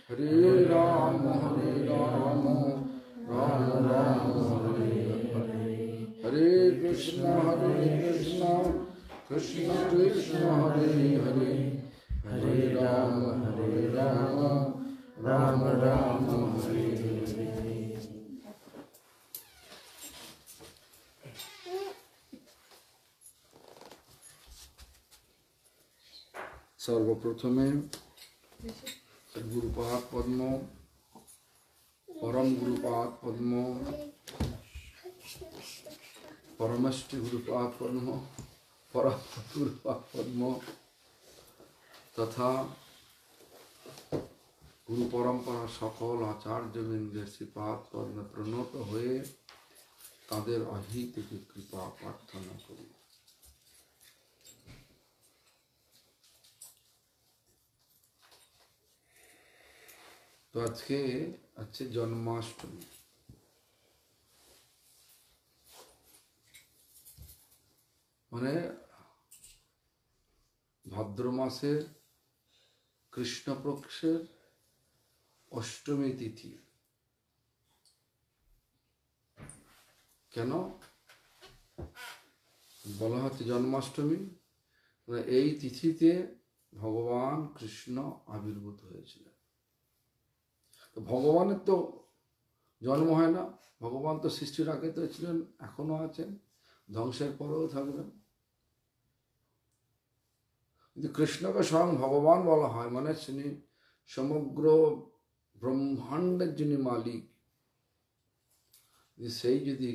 Hare Rama, Rama Rama, Hare Hare, Hare Krishna, Krishna Krishna, Hare Hare, Hare Rama, Rama Rama, Hare Hare. सर्वप्रथमे Gurupad पद्म परम गुरुपाद पद्म परमष्टि गुरुपाद पद्म परम गुरुपाद पद्म तथा गुरु परम्परा सकल आचार्यवृंदेर श्रीपाद पद्मे प्रणत हुए तादेर अहित कृपा प्रार्थना करी। तो আজকে আছে জন্মাষ্টমী। মানে ভাদ্র মাসের কৃষ্ণপক্ষের অষ্টমী তিথি। কেন বলা হচ্ছে জন্মাষ্টমী? এই তিথিতে ভগবান কৃষ্ণ আবির্ভূত হয়েছিলেন। ভগবানের তো জন্ম হয় না, ভগবান তো সৃষ্টির আগে তো ছিলেন, এখনো আছেন, ধ্বংসের পরেও থাকবেন। কিন্তু কৃষ্ণকে স্বয়ং ভগবান বলা হয়, মানে তিনি সমগ্র ব্রহ্মাণ্ডের যিনি মালিক, সেই যদি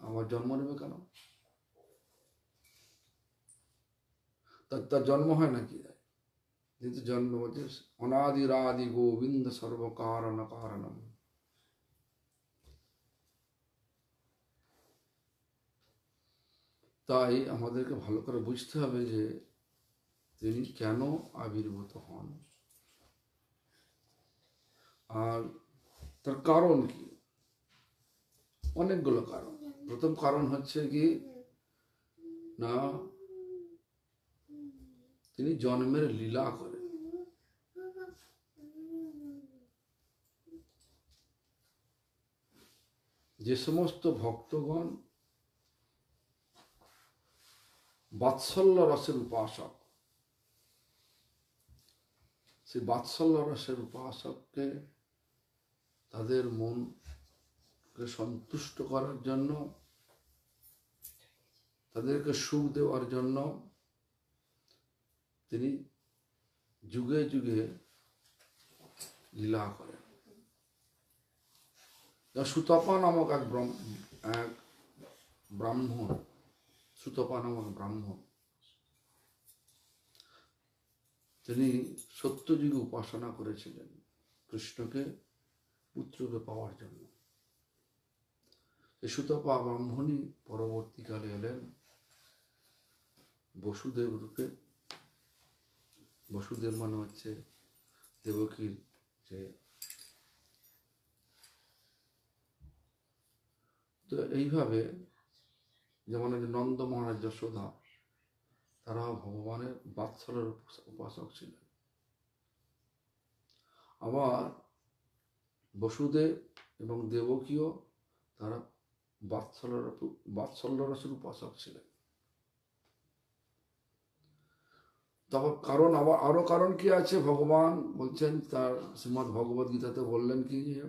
আমার জন্ম নেবে কেন? তার জন্ম হয় নাকি? কিন্তু জন্ম হচ্ছে অনাদিরাদি গোবিন্দ সর্বকারণ কারণম। তাই আমাদেরকে ভালো করে বুঝতে হবে যে তিনি কেন আবির্ভূত হন আর তার কারণ কি। অনেকগুলো কারণ। প্রথম কারণ হচ্ছে কি না, তিনি জন্মের লীলা করেন। যে সমস্ত ভক্তগণ বাৎসল্য রসের উপাসক, সেই বাৎসল্য রসের উপাসককে তাদের মনকে সন্তুষ্ট করার জন্য, তাদেরকে সুখ দেওয়ার জন্য তিনি যুগে যুগে লীলা করেন। সুতপা নামক এক ব্রাহ্মণ, সুতপা নামক ব্রাহ্মণ, তিনি সত্যযুগে উপাসনা করেছিলেন কৃষ্ণকে, পুত্রকে পাওয়ার জন্য। এই সুতপা ব্রাহ্মণই পরবর্তীকালে এলেন বসুদেব রূপে। বসুদেব মানে হচ্ছে দেবকীর যে। তো এইভাবে যেমন নন্দ মহারাজ, যশোদা, তারা ভগবানের বাৎসল্যের উপাসক ছিলেন। আবার বসুদেব এবং দেবকীও তারা বাৎসল্য রসের উপাসক ছিলেন। তখন কারণ আরো কারণ কি আছে? ভগবান বলছেন তার শ্রীমদ্ ভগবদ গীতাতে বললেন কি যে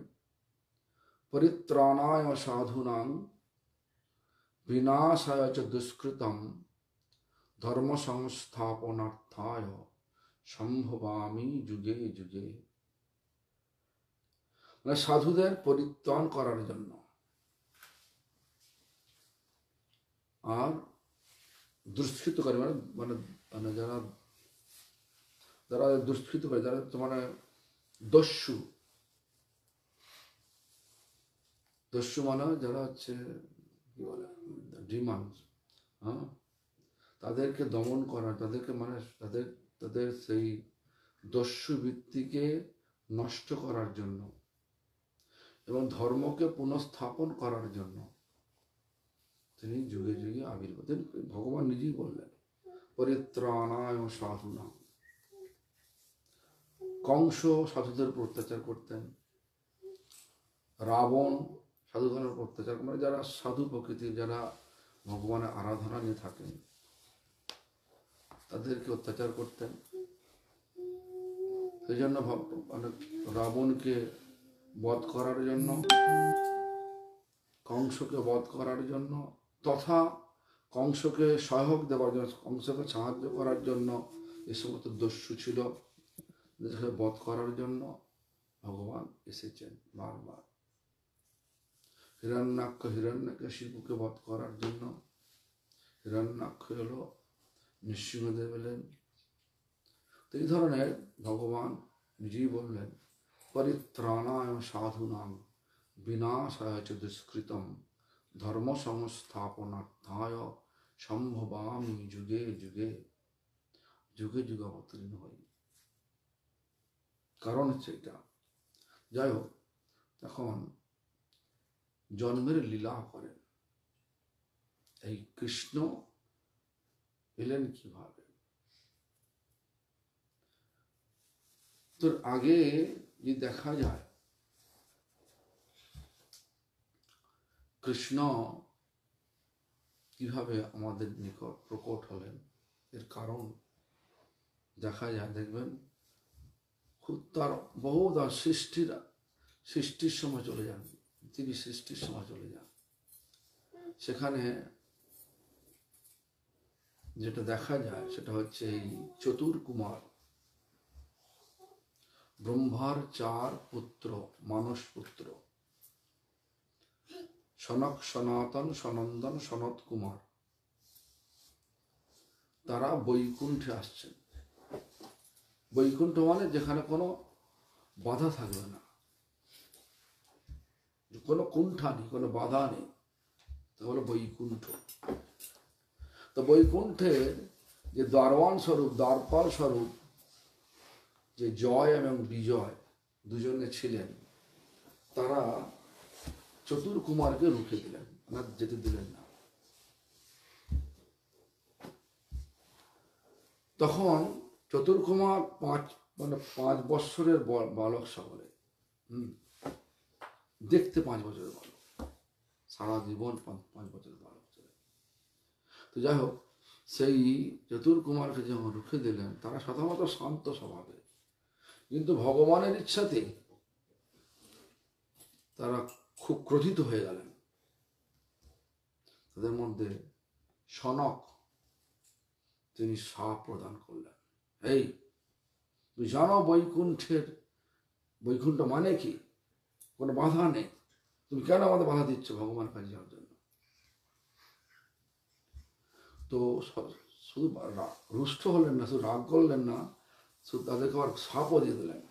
পরিত্রাণায় সাধুনাং বিনাশায় চ দুষ্কৃতম ধর্ম সংস্থাপনার্থায় সম্ভবামি যুগে যুগে। মানে সাধুদের পরিত্রাণ করার জন্য আর দুষ্কৃতকারী মানে মানে যারা যারা দুষ্কৃত করে, যারা মানে দস্যু মানে যারা হচ্ছে কি বলে ডিমান্ড, হ্যাঁ, তাদেরকে দমন করা, তাদেরকে মানে তাদের সেই দস্যু বৃত্তিকে নষ্ট করার জন্য এবং ধর্মকে পুনঃস্থাপন করার জন্য তিনি যুগে যুগে আবির্ভাব। ভগবান নিজেই বললেন পরিত্রাণায় সাধুনাং। কংস সাধুদের উপর অত্যাচার করতেন, রাবণ সাধুগণের উপর অত্যাচার, মানে যারা সাধু প্রকৃতির, যারা ভগবানের আরাধনা নিয়ে থাকেন তাদেরকে অত্যাচার করতেন। সেই জন্য মানে রাবণকে বধ করার জন্য, কংসকে বধ করার জন্য, তথা কংসকে সহায়ক দেওয়ার জন্য, কংসকে সাহায্য করার জন্য যে সমস্ত দস্যু ছিল তাদেরকে বধ করার জন্য ভগবান এসেছেন বারবার। হিরণ্যকে বধ করার জন্য হিরণ্যাক্ষ হলো নৃসিংহদেব এলেন। তো এই ধরনের ভগবান নিজেই বললেন, পরিত্রাণায় সাধুনাং বিনাশায় চ দুষ্কৃতম ধর্ম সংস্থাপনার্থায় সম্ভবামি যুগে যুগে, যুগে যুগে অবতীর্ণ হই। কারণ হচ্ছে এটা। যাই হোক, তখন জন্মের লীলা করেন এই কৃষ্ণ এলেন কিভাবে। তোর আগে যে দেখা যায় কৃষ্ণ কিভাবে আমাদের নিকট প্রকট হলেন, এর কারণ দেখা যায়, দেখবেন খুব তার বহুত সৃষ্টির সময় চলে যান, তিনি সৃষ্টির সময় চলে যান। সেখানে যেটা দেখা যায় সেটা হচ্ছে এই চতুর্কুমার, ব্রহ্মার 4 পুত্র, মানস পুত্র, সনক, সনাতন, সনন্দন, সনত কুমার, তারা বৈকুণ্ঠে আসছেন। বৈকুণ্ঠ মানে যেখানে কোনো বাধা থাকবে না, কোনো কুণ্ঠা নেই, কোনো বাধা নেই, তা হলো বৈকুণ্ঠ। তো বৈকুণ্ঠের যে দ্বারওয়ান স্বরূপ, দ্বারপাল স্বরূপ যে জয় এবং বিজয় দুজনে ছিলেন, তারা চতুর্কুমারকে রুখে দিলেন, ওনার যেতে দিলেন না। তখন চতুর্কুমার 5 বৎসরের বালক সকলে, দেখতে 5 বছরের বালক, সারা জীবন 5 বছরের বালক ছিলেন। তো যাই হোক, সেই চতুর্কুমারকে যখন রুখে দিলেন, তারা সাধারণত শান্ত স্বভাবে, কিন্তু ভগবানের ইচ্ছাতে তারা খুব ক্রোধিত হয়ে গেলেন। তাদের মধ্যে সনক, তিনি শাপ প্রদান করলেন, এই তুই জানো বৈকুণ্ঠ মানে কি, কোনো বাধা নেই, তুমি কেন আমাদের বাধা দিচ্ছ ভগবান কাছে যাওয়ার জন্য। তো শুধু রুষ্ট হলেন না, শুধু রাগ করলেন না, শুধু তাদেরকে আবার শাপও দিয়ে দিলেন,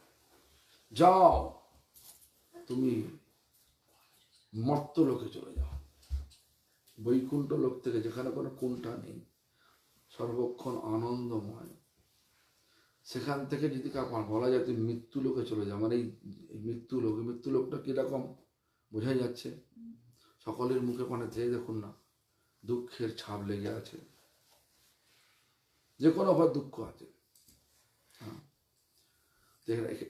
যাও তুমি মর্ত লোকে চলে যাও, বৈকুণ্ঠ লোক থেকে, যেখানে কোনো কুণ্ঠা নেই, সর্বক্ষণ আনন্দময়, সেখান থেকে যদি কাউকে বলা যায় তুমি মৃত্যু লোকে চলে যাও, মানে এই মৃত্যু লোকটা কিরকম বোঝাই যাচ্ছে, সকলের মুখে পানে চেয়ে দেখুন না, দুঃখের ছাপ লেগে আছে, যে কোনো ভাবে দুঃখ আছে। হ্যাঁ,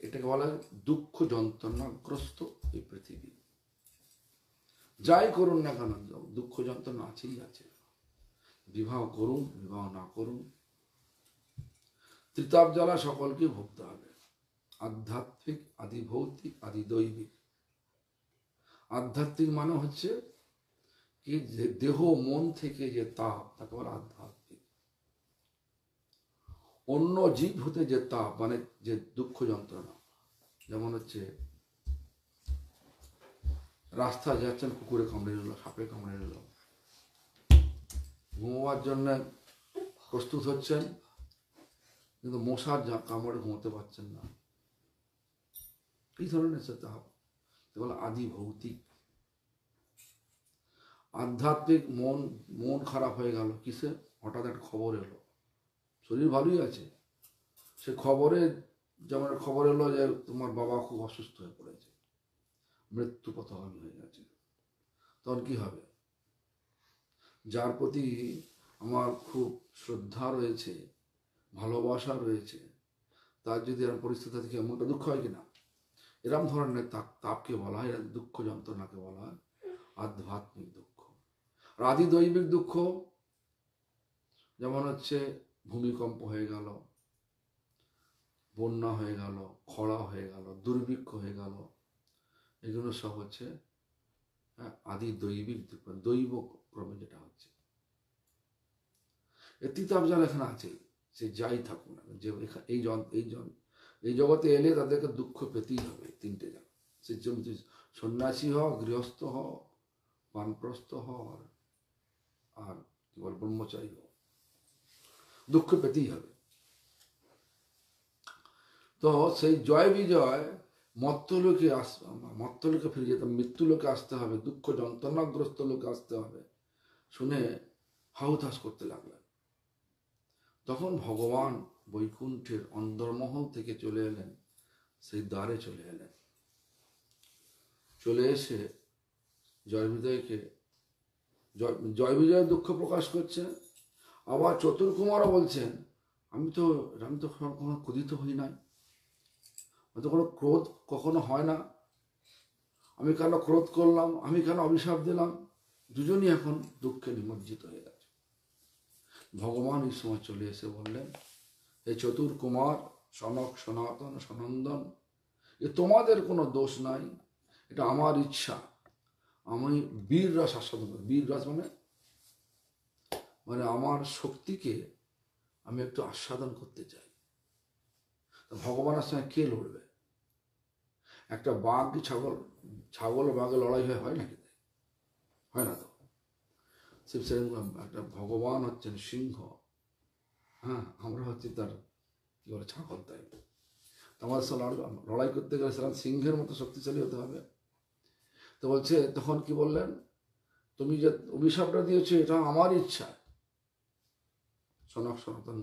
এটাকে বলা হয় দুঃখ যন্ত্রণাগ্রস্ত এই পৃথিবী। যাই করুন না কেন, দুঃখ যন্ত্রণা আছেই আছে, বিবাহ করুন, বিবাহ না করুন, ত্রিতাপ জ্বালা সকলকে ভুগতে হবে। আধ্যাত্মিক, আদি ভৌতিক, আদি দৈবিক। আধ্যাত্মিক মানে হচ্ছে কি, যে দেহ মন থেকে যে তাপ, তাকে বলে আধ্যাত্মিক। অন্য জীব হতে যে তাপ, মানে যে দুঃখ যন্ত্রণা, যেমন হচ্ছে রাস্তায় যাচ্ছেন, কুকুরে কামড়ে নিল, সাপে কামড়ে নিল, ঘুমোবার জন্য প্রস্তুত হচ্ছেন, কিন্তু মশার কামড়ে ঘুমোতে পারছেন না, এই ধরনের সে তাপ, বলে আদি ভৌতিক। আধ্যাত্মিক মন খারাপ হয়ে গেল কিসে, হঠাৎ একটা খবর এলো, শরীর ভালোই আছে, সে খবরে, যেমন খবর এলো যে তোমার বাবা খুব অসুস্থ হয়ে পড়েছে, মৃত্যু পথগামী হয়ে গেছে, তখন কি হবে? যার প্রতি আমার খুব শ্রদ্ধা রয়েছে, ভালোবাসা রয়েছে, তার যদি এরকম পরিস্থিতি থেকে মনটা দুঃখ হয় কিনা, এরম ধরনের তাপকে বলা হয়, দুঃখ যন্ত্রণাকে বলা হয় আধ্যাত্মিক দুঃখ। আর আদি দৈবিক দুঃখ যেমন হচ্ছে ভূমিকম্প হয়ে গেল, বন্যা হয়ে গেল, খরা হয়ে গেল, দুর্ভিক্ষ হয়ে গেল, এগুলো সব হচ্ছে আদি দৈবিক দুঃখ, দৈব ক্রমে যেটা হচ্ছে। এ তিতাব যারা এখানে আছে, সে যাই থাকুক না, যে এই জগতে এলে তাদেরকে দুঃখ পেতেই হবে। তিনটে জন, সে সন্ন্যাসী হ, গৃহস্থ হ, বানপ্রস্থ হ, আর কি বল ব্রহ্মচারী হ, দুঃখ পেতেই হবে। তো সেই জয় বিজয় মর্ত্যলোকে ফিরে যেতে, মৃত্যুলোকে আসতে হবে, দুঃখ যন্ত্রণাগ্রস্ত লোকে আসতে হবে শুনে হাহুতাশ করতে লাগলেন। তখন ভগবান বৈকুণ্ঠের অন্দরমহল থেকে চলে এলেন, সেই দ্বারে চলে এলেন। চলে এসে জয় বিজয়ের দুঃখ প্রকাশ করছেন। আবার চতুর্কুমারও বলছেন, আমি তো কখনো ক্রোধিত হই নাই, তো কোনো ক্রোধ কখনো হয় না, আমি কেন ক্রোধ করলাম, আমি কেন অভিশাপ দিলাম? দুজনই এখন দুঃখে নিমজ্জিত হয়ে গেছে। ভগবান এই সময় চলে এসে বললেন, হে চতুর্কুমার, সনক, সনাতন, সনন্দন, এ তোমাদের কোনো দোষ নাই, এটা আমার ইচ্ছা। আমি বীর রস আস্বাদন করি। বীর রস মানে আমার শক্তিকে আমি একটু আস্বাদন করতে চাই। ভগবানের সঙ্গে কে লড়বে? একটা বাঘ কি ছাগল বাঘে লড়াই হয় নাকি? হয় না তো। সেরকম একটা ভগবান হচ্ছেন সিংহ, হ্যাঁ, আমরা হচ্ছি তার কি বলে ছাগল। তাই আমাদের সঙ্গে লড়াই করতে গেলে সেরকম সিংহের মতো শক্তিশালী হতে হবে। তো বলছে, তখন কি বললেন, তুমি যে অভিশাপটা দিয়েছো এটা আমার ইচ্ছা। সনক, সনাতন,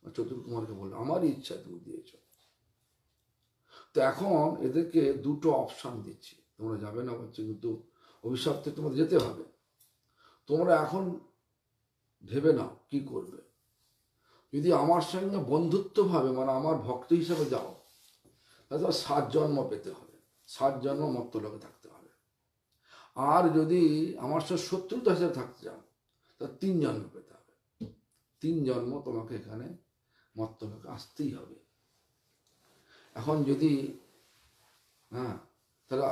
চতুর্কুমারকে বললো, আমার ইচ্ছায় তুমি দিয়েছ। তো এখন এদেরকে দুটো অপশন দিচ্ছি, তোমরা যাবে না বলছে, কিন্তু অভিশাপ থেকে তোমাদের যেতে হবে। তোমরা এখন ভেবে নাও কি করবে। যদি আমার সঙ্গে বন্ধুত্বভাবে, মানে আমার ভক্ত হিসাবে যাও, তাহলে 7 জন্ম পেতে হবে, 7 জন্ম মর্ত্যলোকে থাকতে হবে। আর যদি আমার সাথে শত্রুতা হিসেবে থাকতে চাও, তাহলে 3 জন্ম পেতে হবে। 3 জন্ম তোমাকে এখানে মর্ত্যলোকে আসতেই হবে। এখন যদি তাহলে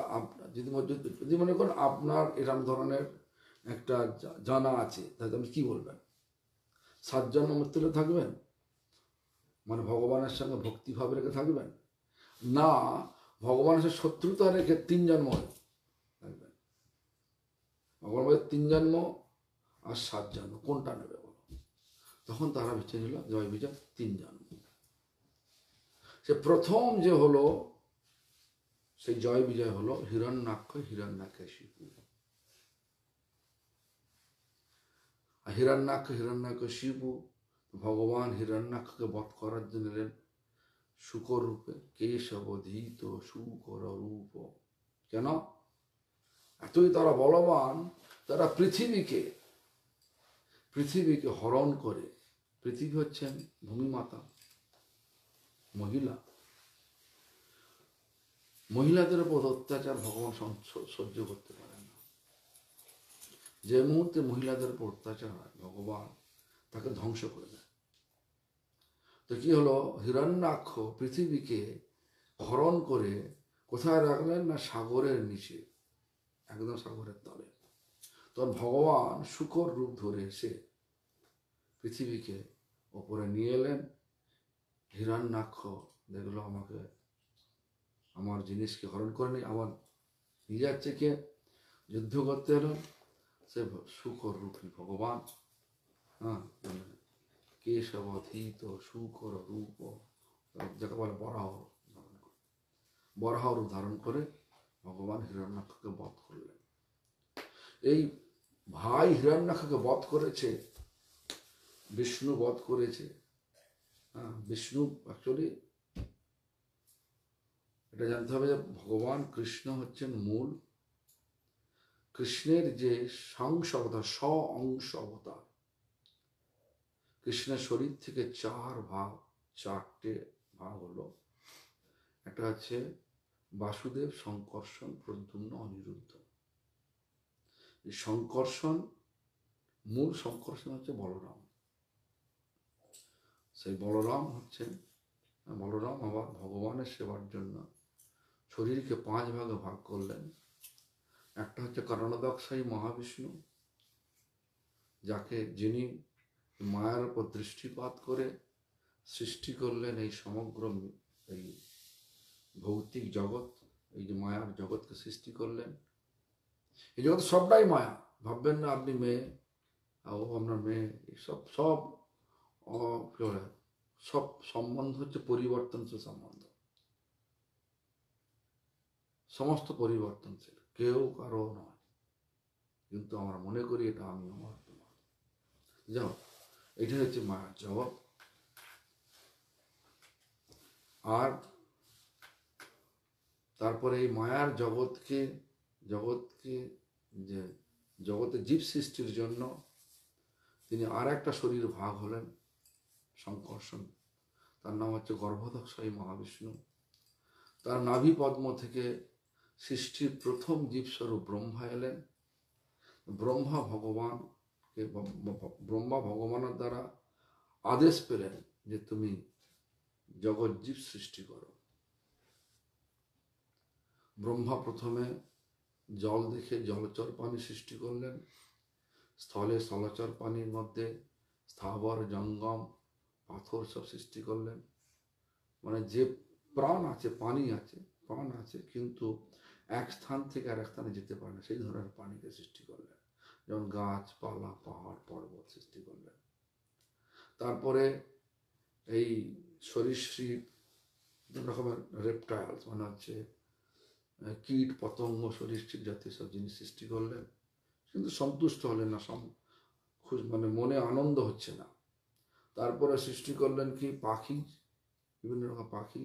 যদি মনে করেন আপনার এরকম ধরনের একটা জানা আছে, তাহলে আপনি কি বলবেন? 7 জন্ম মর্ত্যলোকে থাকবেন, মানে ভগবানের সঙ্গে ভক্তিভাব রেখে থাকবেন, না ভগবানের সাথে শত্রুতা রেখে 3 জন্ম থাকবেন? ভগবান বলে 3 জন্ম আর 7 জন্ম, কোনটা নেবে বলো? তখন তারা বেছে নিল জয় বিজয় 3 জন্ম। সে প্রথম যে হলো সেই জয় বিজয় হলো হিরণ্যাক্ষ শিবু। ভগবান হিরণ্যাক্ষকে বধ করার জন্য এলেন শুকর রূপে, কেশবধীত শুকর রূপ। কেন? এতই তারা বলবান, তারা পৃথিবীকে হরণ করে। পৃথিবী হচ্ছেন ভূমিমাতা, মহিলাদের উপর অত্যাচার ভগবান সহ্য করতে পারেন না। যে মুহূর্তে মহিলাদের উপর অত্যাচার হয়, ভগবান তাকে ধ্বংস করে দেয়। তো কি হলো, হিরণ্যাক্ষ পৃথিবীকে হরণ করে কোথায় রাখলেন না, সাগরের নিচে, একদম সাগরের তলে। তখন ভগবান শুকর রূপ ধরে এসে পৃথিবীকে ওপরে নিয়ে এলেন। হিরণ্যাক্ষ দেখলো আমাকে, আমার জিনিসকে হরণ করে নি, আবার নিয়ে যাচ্ছে কে? যুদ্ধ করতে এলো সে শুকর রূপী ভগবান, কেশবধীত শুকর রূপ, যাকে বলে বরাহ রূপ ধারণ করে ভগবান হিরণ্যাক্ষকে বধ করলেন। এই ভাই হিরণ্যাক্ষকে বধ করেছে, বিষ্ণু বধ করেছে। বিষ্ণু অ্যাকচুয়ালি এটা জানতে হবে যে ভগবান কৃষ্ণ হচ্ছেন মূল। কৃষ্ণের যে সাংস অবতার, অংশ অবতার, কৃষ্ণের শরীর থেকে 4 ভাগ, 4টে ভাগ হলো। একটা আছে বাসুদেব, সংকর্ষণ, প্রদ্যুম্ন, অনিরুদ্ধ। এই সংকর্ষণ, মূল সংকর্ষণ হচ্ছে বলরাম। সেই বলরাম আবার ভগবানের সেবার জন্য শরীরকে 5 ভাগে ভাগ করলেন। একটা হচ্ছে কারণোদকশায়ী মহাবিষ্ণু, যিনি মায়ার উপর দৃষ্টিপাত করে সৃষ্টি করলেন এই সমগ্র এই ভৌতিক জগৎ, এই যে মায়ার জগৎকে সৃষ্টি করলেন। এই জগৎ সবটাই মায়া। ভাববেন না আপনি মেয়ে, আপনার মেয়ে, সব সব সব সম্বন্ধ হচ্ছে পরিবর্তনশীল সম্বন্ধ, সমস্ত পরিবর্তনশীল, কেউ কারো নয়। কিন্তু আমরা মনে করি এটা আমি, আমার, তোমার। যাও, এটা হচ্ছে মায়ার জগৎ। আর তারপরে এই মায়ার জগৎকে যে জগতে জীব সৃষ্টির জন্য তিনি আর একটা শরীর ভাগ হলেন, সংকর্ষণ। তার নাম হচ্ছে গর্ভোদকশায়ী মহাবিষ্ণু। তার নাভি পদ্ম থেকে সৃষ্টির প্রথম জীবস্বরূপ ব্রহ্মা এলেন। ব্রহ্মা ভগবানের দ্বারা আদেশ পেলেন যে তুমি জগৎ জীব সৃষ্টি করো। ব্রহ্মা প্রথমে জল দেখে জলচর প্রাণী সৃষ্টি করলেন, স্থলে স্থলচর প্রাণীর মধ্যে স্থাবর জঙ্গম পাথর সব সৃষ্টি করলেন। মানে যে প্রাণ আছে, প্রাণ আছে, কিন্তু এক স্থান থেকে আর এক স্থানে যেতে পারে না, সেই ধরনের প্রাণীকে সৃষ্টি করলেন। যেমন গাছপালা, পাহাড় পর্বত সৃষ্টি করলেন। তারপরে এই সরীসৃপ, বিভিন্ন রকমের রেপটাইলস, মানে হচ্ছে কীট পতঙ্গ, সরীসৃপ জাতীয় সব জিনিস সৃষ্টি করলেন। কিন্তু সন্তুষ্ট হলেন না, মানে মনে আনন্দ হচ্ছে না। তারপরে সৃষ্টি করলেন কি পাখি, বিভিন্ন রকম পাখি,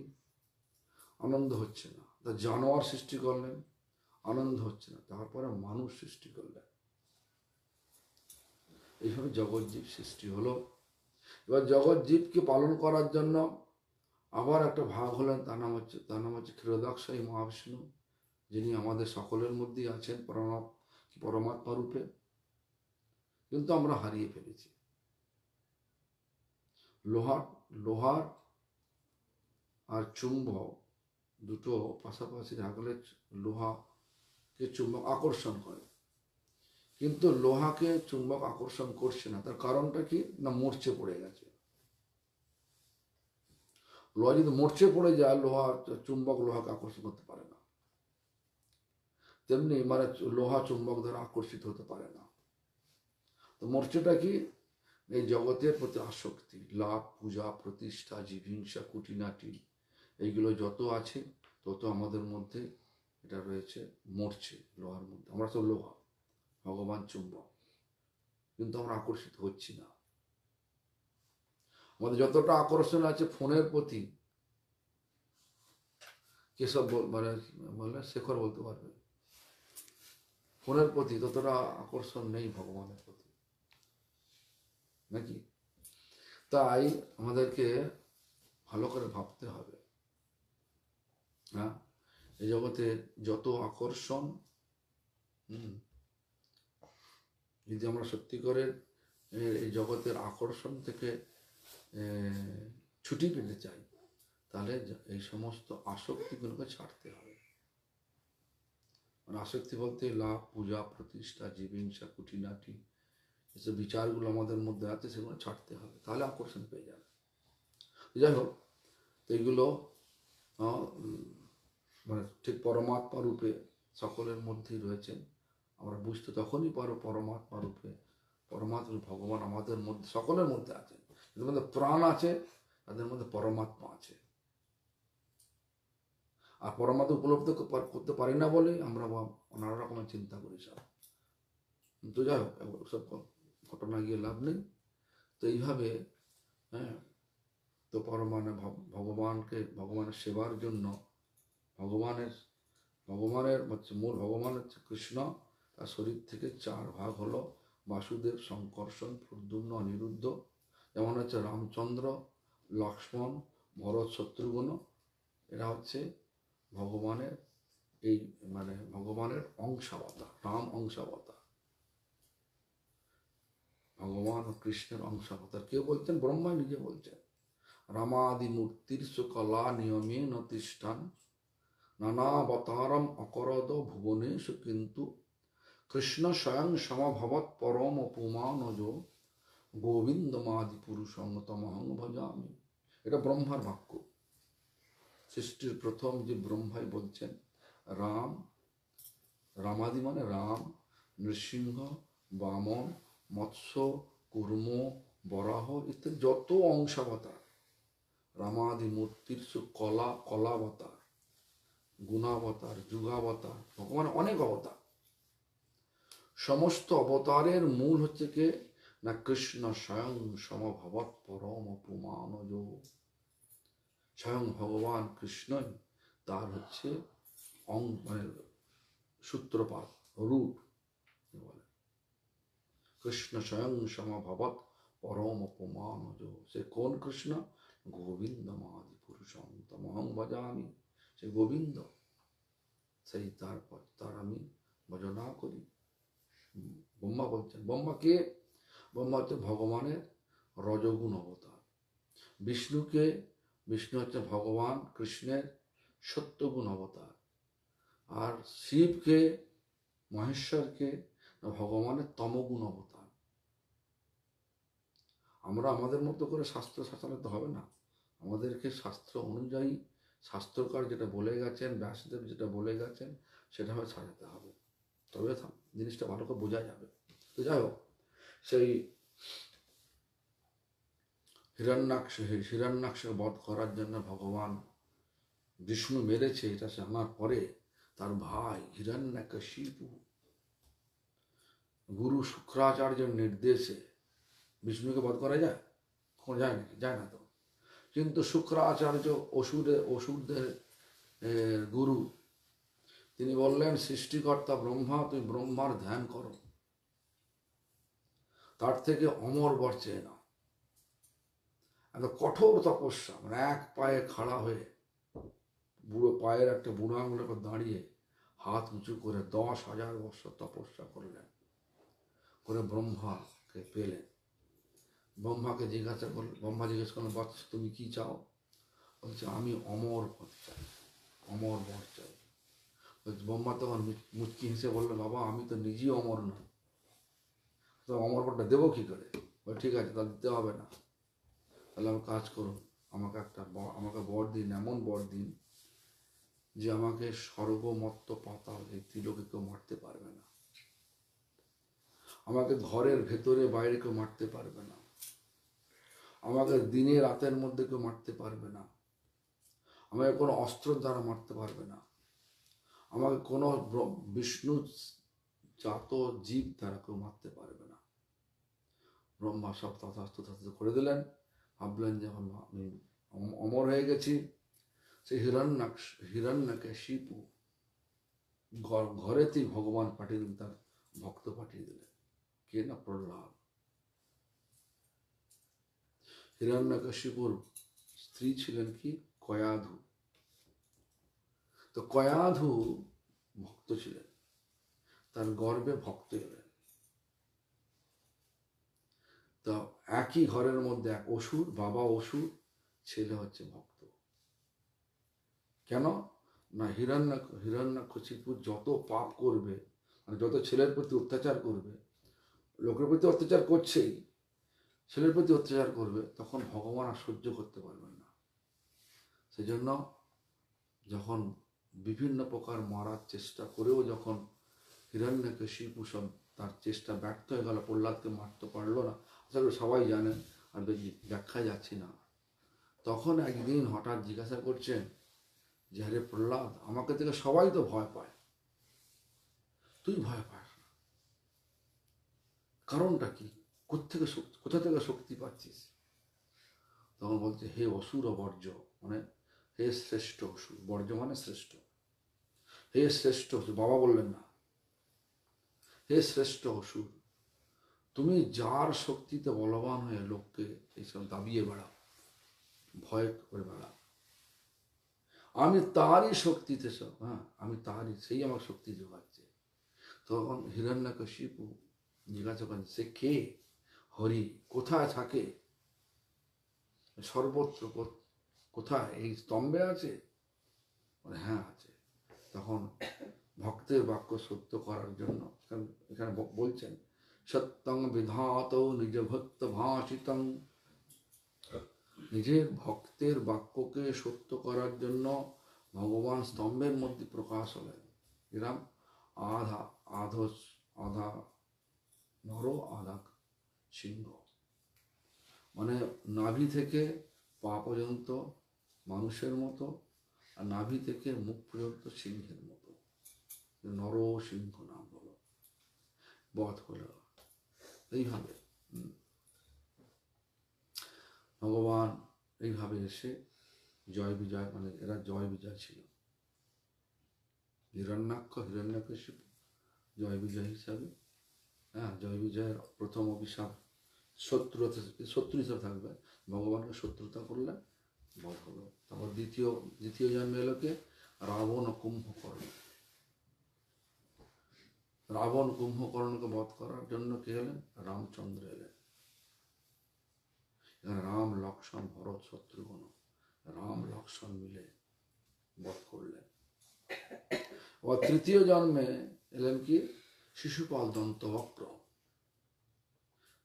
আনন্দ হচ্ছে না। তা জানোয়ার সৃষ্টি করলেন, আনন্দ হচ্ছে না। তারপরে মানুষ সৃষ্টি করলেন। এইভাবে জগৎ জীব সৃষ্টি হলো। এবার জগৎ জীবকে পালন করার জন্য আবার একটা ভাগ হলেন, তার নাম হচ্ছে ক্ষীরোদকশায়ী মহাবিষ্ণু, যিনি আমাদের সকলের মধ্যেই আছেন পরমাত্মা রূপে, কিন্তু আমরা হারিয়ে ফেলেছি। লোহার আর চুম্বক দুটো পাশাপাশি রাখলে লোহাকে চুম্বক আকর্ষণ করে, কিন্তু লোহাকে চুম্বক আকর্ষণ করছে না। তার কারণটা কি না, মরচে পড়ে গেছে। লোহা যদি মরচে পড়ে যায়, চুম্বক লোহাকে আকর্ষণ করতে পারে না। তেমনি মানে লোহা চুম্বক দ্বারা আকর্ষিত হতে পারে না। তো মরচেটা কি, এই জগতের প্রতি আসক্তি, লাভ, পূজা, প্রতিষ্ঠা, জীবহিংসা, কুটিনাটি, এইগুলো যত আছে তত আমাদের মধ্যে এটা রয়েছে, মরছে লোহার মধ্যে। আমরা তো লোহা, ভগবান চুম্বক, কিন্তু আমরা আকর্ষিত হচ্ছি না। আমাদের যতটা আকর্ষণ আছে ফোনের প্রতি, কেসব মানে শেখর বলতে পারবে, ফোনের প্রতি ততটা আকর্ষণ নেই ভগবানের প্রতি, নাকি? তাই আমাদেরকে ভালো করে ভাবতে হবে। হ্যাঁ, এই জগতে যত আকর্ষণ, যদি আমরা সত্যি করে এই জগতের আকর্ষণ থেকে ছুটি পেতে চাই, তাহলে এই সমস্ত আসক্তিগুলোকে ছাড়তে হবে। মানে আসক্তি বলতে লাভ, পূজা, প্রতিষ্ঠা, জীবহিংসা, কুটিনাটি, যেসব বিচারগুলো আমাদের মধ্যে আছে সেগুলো ছাড়তে হবে, তাহলে আকর্ষণ পেয়ে যাবে। যাই হোক, তো এইগুলো মানে ঠিক পরমাত্মা রূপে সকলের মধ্যেই রয়েছেন। আমরা বুঝতে তখনই পারো পরমাত্মা রূপে, পরমাত্মা ভগবান আমাদের মধ্যে, সকলের মধ্যে আছেন। যাদের মধ্যে প্রাণ আছে তাদের মধ্যে পরমাত্মা আছে। আর পরমাত্মা উপলব্ধ করতে পারি না বলে আমরা নানা রকমের চিন্তা করি সব। তো যাই হোক, সব ঘটনা গিয়ে লাভ নেই। তো এইভাবে তো ভগবানের সেবার জন্য ভগবানের হচ্ছে মূল, ভগবান হচ্ছে কৃষ্ণ। তার শরীর থেকে 4 ভাগ হলো, বাসুদেব, সংকর্ষণ, প্রদ্যুম্ন, অনিরুদ্ধ। যেমন হচ্ছে রামচন্দ্র, লক্ষ্মণ, ভরত শত্রুঘ্ন এরা হচ্ছে ভগবানের এই মানে ভগবানের অংশাবতার, রাম অংশাবতার, ভগবান ও কৃষ্ণের অংশাবতার। কেউ বলছেন? ব্রহ্মা নিজে বলছেন, রামাদি মূর্তির কলা নিয়মে নতিষ্ঠান নানাবতারম অকরদ ভুবনেশু কিন্তু কৃষ্ণ স্বয়ং সমভবৎ পরম পুমানজ গোবিন্দমাদি পুরুষং তমহং ভজামি। এটা ব্রহ্মার বাক্য। সৃষ্টির প্রথম যে ব্রহ্মাই বলছেন রাম, রামাদি মানে রাম, নৃসিংহ, বামন, মৎস্য, কুর্ম, বরাহ ইত্যাদি যত অংশাবতার, রামাদি মূর্তির কলা, কলাবতার, গুণাবতার, যুগাবতার, ভগবানের অনেক অবতার। সমস্ত অবতারের মূল হচ্ছে কে না কৃষ্ণ স্বয়ং সমভবৎ পরম পুমানজ। স্বয়ং ভগবান কৃষ্ণই তার হচ্ছে মানে সূত্রপাত, রূপ বলে। কৃষ্ণ স্বয়ং সমভবৎ পরম পুমানজ। সে কোন কৃষ্ণ? গোবিন্দমাদি পুরুষং তমহং ভজামি। সে গোবিন্দ, সেই তার আমি ভজনা করি। ব্রহ্মা বলছেন। ব্রহ্মা কে? ব্রহ্মা হচ্ছে ভগবানের রজগুণ অবতার। বিষ্ণুকে? বিষ্ণু হচ্ছে ভগবান কৃষ্ণের সত্যগুণ অবতার। আর শিবকে, মহেশ্বরকে ভগবানের তমগুণ অবতার। আমরা আমাদের মতো করে শাস্ত্র শাসাতে হবে না, আমাদেরকে শাস্ত্র অনুযায়ী শাস্ত্রকার যেটা বলে গেছেন, ব্যাসদেব যেটা বলে গেছেন সেটা হয় সাজাতে হবে, তবে জিনিসটা ভালো করে বোঝা যাবে। তো যাই হোক, সেই হিরণ্যাক্ষকে বধ করার জন্য ভগবান বিষ্ণু মেরেছে, এটা জানার পরে তার ভাই হিরণ্যকশিপু গুরু শুক্রাচার্যের নির্দেশে, বিষ্ণুকে বধ করা যায়? কোনো যায় নাকি? যায় না তো। কিন্তু শুক্রাচার্য অসুরদের গুরু, তিনি বললেন সৃষ্টিকর্তা ব্রহ্মা, তুমি ব্রহ্মার ধ্যান করো, তার থেকে অমর বর চেয়ে নাও। এত কঠোর তপস্যা, মানে এক পায়ে খাড়া হয়ে, বুড়ো পায়ের একটা বুড়ো আঙুলের উপর দাঁড়িয়ে হাত উঁচু করে 10,000 বছর তপস্যা করলেন, করে ব্রহ্মাকে পেলেন। ব্রহ্মা জিজ্ঞেস করলেন, বৎস তুমি কি চাও? বলছে আমি অমর পদ চাই, অমর বর চাই। ব্রহ্মা তখন মুচকি হেসে বললো, বাবা আমি তো নিজেই অমর নই, তো অমর বরটা দেবো কি করে? ঠিক আছে, তাহলে দিতে হবে না, তাহলে আমি কাজ করুন, আমাকে বর দিন, এমন বর দিন যে আমাকে স্বর্গ মর্ত পাতাল এই ত্রিলোকে কেউ মারতে পারবে না, আমাকে ঘরের ভেতরে বাইরে কেউ মারতে পারবে না, আমাকে দিনে রাতের মধ্যে কেউ মারতে পারবে না, আমাকে কোনো অস্ত্র দ্বারা মারতে পারবে না, আমাকে কোনো বিষ্ণু জাত জীব দ্বারা কেউ মারতে পারবে না। ব্রহ্মা সব তথাস্তু করে দিলেন। ভাবলেন যে আমি অমর হয়ে গেছি। সেই হিরণ্যকশিপু ঘরেতেই ভগবান পাঠিয়ে দিলেন, তার ভক্ত পাঠিয়ে দিলেন, কে না প্রহ্লাদ। হিরণ্যকশিপুর স্ত্রী ছিলেন কি? কয়াধু। তো কয়াধু ভক্ত ছিলেন, তার গর্বে ভক্ত এলেন। তো একই ঘরের মধ্যে এক অসুর, বাবা অসুর, ছেলে হচ্ছে ভক্ত। কেন না হিরণ্যকশিপু যত পাপ করবে, মানে যত ছেলের প্রতি অত্যাচার করবে, লোকের প্রতি অত্যাচার করছেই, ছেলের প্রতি অত্যাচার করবে, তখন ভগবান আর সহ্য করতে পারবেন না। সেজন্য যখন বিভিন্ন প্রকার মারার চেষ্টা করেও যখন হিরণ্যকশিপু সব তার চেষ্টা ব্যর্থ হয়ে গেল, প্রহ্লাদকে মারতে পারলো না, আসলে সবাই জানেন, আর ব্যাখ্যা যাচ্ছি না। তখন একদিন হঠাৎ জিজ্ঞাসা করছেন যে আরে প্রহ্লাদ, আমাকে থেকে সবাই তো ভয় পায়, তুই ভয় পাস না, কারণটা কি? কোথা থেকে শক্তি পাচ্ছিস? তখন বলছে, হে অসুর বর্জ্য, মানে হে শ্রেষ্ঠ অসুর, বর্জ্য মানে শ্রেষ্ঠ, হে শ্রেষ্ঠ অসুর, বাবা বললেন না, হে শ্রেষ্ঠ অসুর, তুমি যার শক্তিতে বলবান হয়ে লোককে এইসব দাবিয়ে বেড়াও, ভয় করে বেড়া, আমি তারই শক্তিতে সব, হ্যাঁ আমি তারই, সেই আমার শক্তি যোগাচ্ছে। তখন হিরণ্যকশিপু জিজ্ঞাসা করেন, সে কে? হরি। কোথায় থাকে? সর্বত্র। কোথায়? এই স্তম্ভে আছে? হ্যাঁ আছে। তখন ভক্তের বাক্য সত্য করার জন্য এখানে বলছেন, সত্যং বিধাত নিজ ভক্ত ভাষিতং, নিজের ভক্তের বাক্যকে সত্য করার জন্য ভগবান স্তম্ভের মধ্যে প্রকাশ হলেন। এরম আধা আধা নর আধা সিংহ, মানে নাভি থেকে পা পর্যন্ত মানুষের মতো, আর নাভি থেকে মুখ পর্যন্ত সিংহের মতো। নর সিংহ নাম হলো, বধ হলো। এইভাবে ভগবান এইভাবে এসে জয় বিজয়, মানে এরা জয় বিজয় ছিল। হিরণ্যকশিপু জয় বিজয় হিসাবে, হ্যাঁ জয় বিজয়ের প্রথম অভিশাপ শত্রু হিসাবে থাকবে, ভগবানকে শত্রুতা করলে বধ হলো। তারপর দ্বিতীয় জন্মে এলো কে? রাবণ ও কুম্ভকর্ণ। রাবণ কুম্ভকর্ণকে বধ করার জন্য কে এলেন? রামচন্দ্র এলেন। রাম লক্ষ্মণ ভরত শত্রুঘ্ন, রাম লক্ষ্মণ মিলে বধ করলেন। ও তৃতীয় জন্মে এলেন কি? শিশুপাল দন্তবক্র,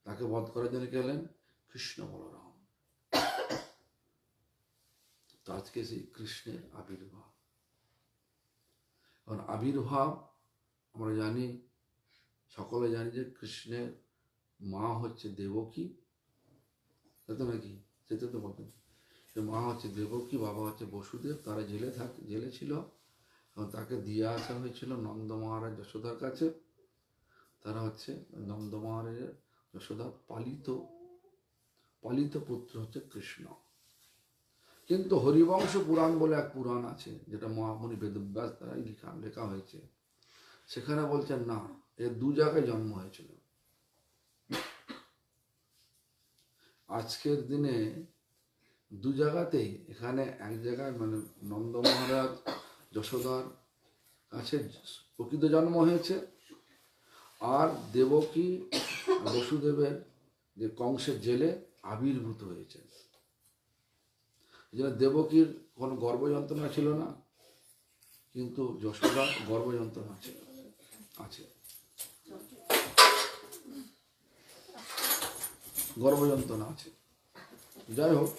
তাকে বধ করার জন্য কে এলেন? কৃষ্ণ বলরাম। তো আজকে সেই কৃষ্ণের আবির্ভাব। কারণ আবির্ভাব আমরা জানি, সকলে জানি যে কৃষ্ণের মা হচ্ছে দেবকী, তাই তো নাকি? সেটা তো বলতেন, মা হচ্ছে দেবকী, বাবা হচ্ছে বসুদেব। তারা জেলে ছিল, এবং তাকে দিয়ে আসা হয়েছিল নন্দ মহারাজ যশোদার কাছে। তারা হচ্ছে নন্দ মহারাজের যশোদার পালিত পুত্র হচ্ছে কৃষ্ণ। কিন্তু হরিবংশ পুরাণ বলে এক পুরাণ আছে, যেটা মহামুনি বেদব্যাস দ্বারাই লেখা হয়েছে। সেখানে বলছেন না, এর দু জায়গায় জন্ম হয়েছিল। আজকের দিনে দু জায়গাতেই, এখানে এক জায়গায় মানে নন্দ মহারাজ যশোদার কাছে প্রকৃত জন্ম হয়েছে, আর দেবকী বসুদেবের যে কংসের জেলে আবির্ভূত হয়েছে। দেবকীর কোনো গর্ভযন্ত্রণা ছিল না, কিন্তু যশোদার গর্ভযন্ত্রণা আছে, গর্ভযন্ত্রণা আছে। যাই হোক,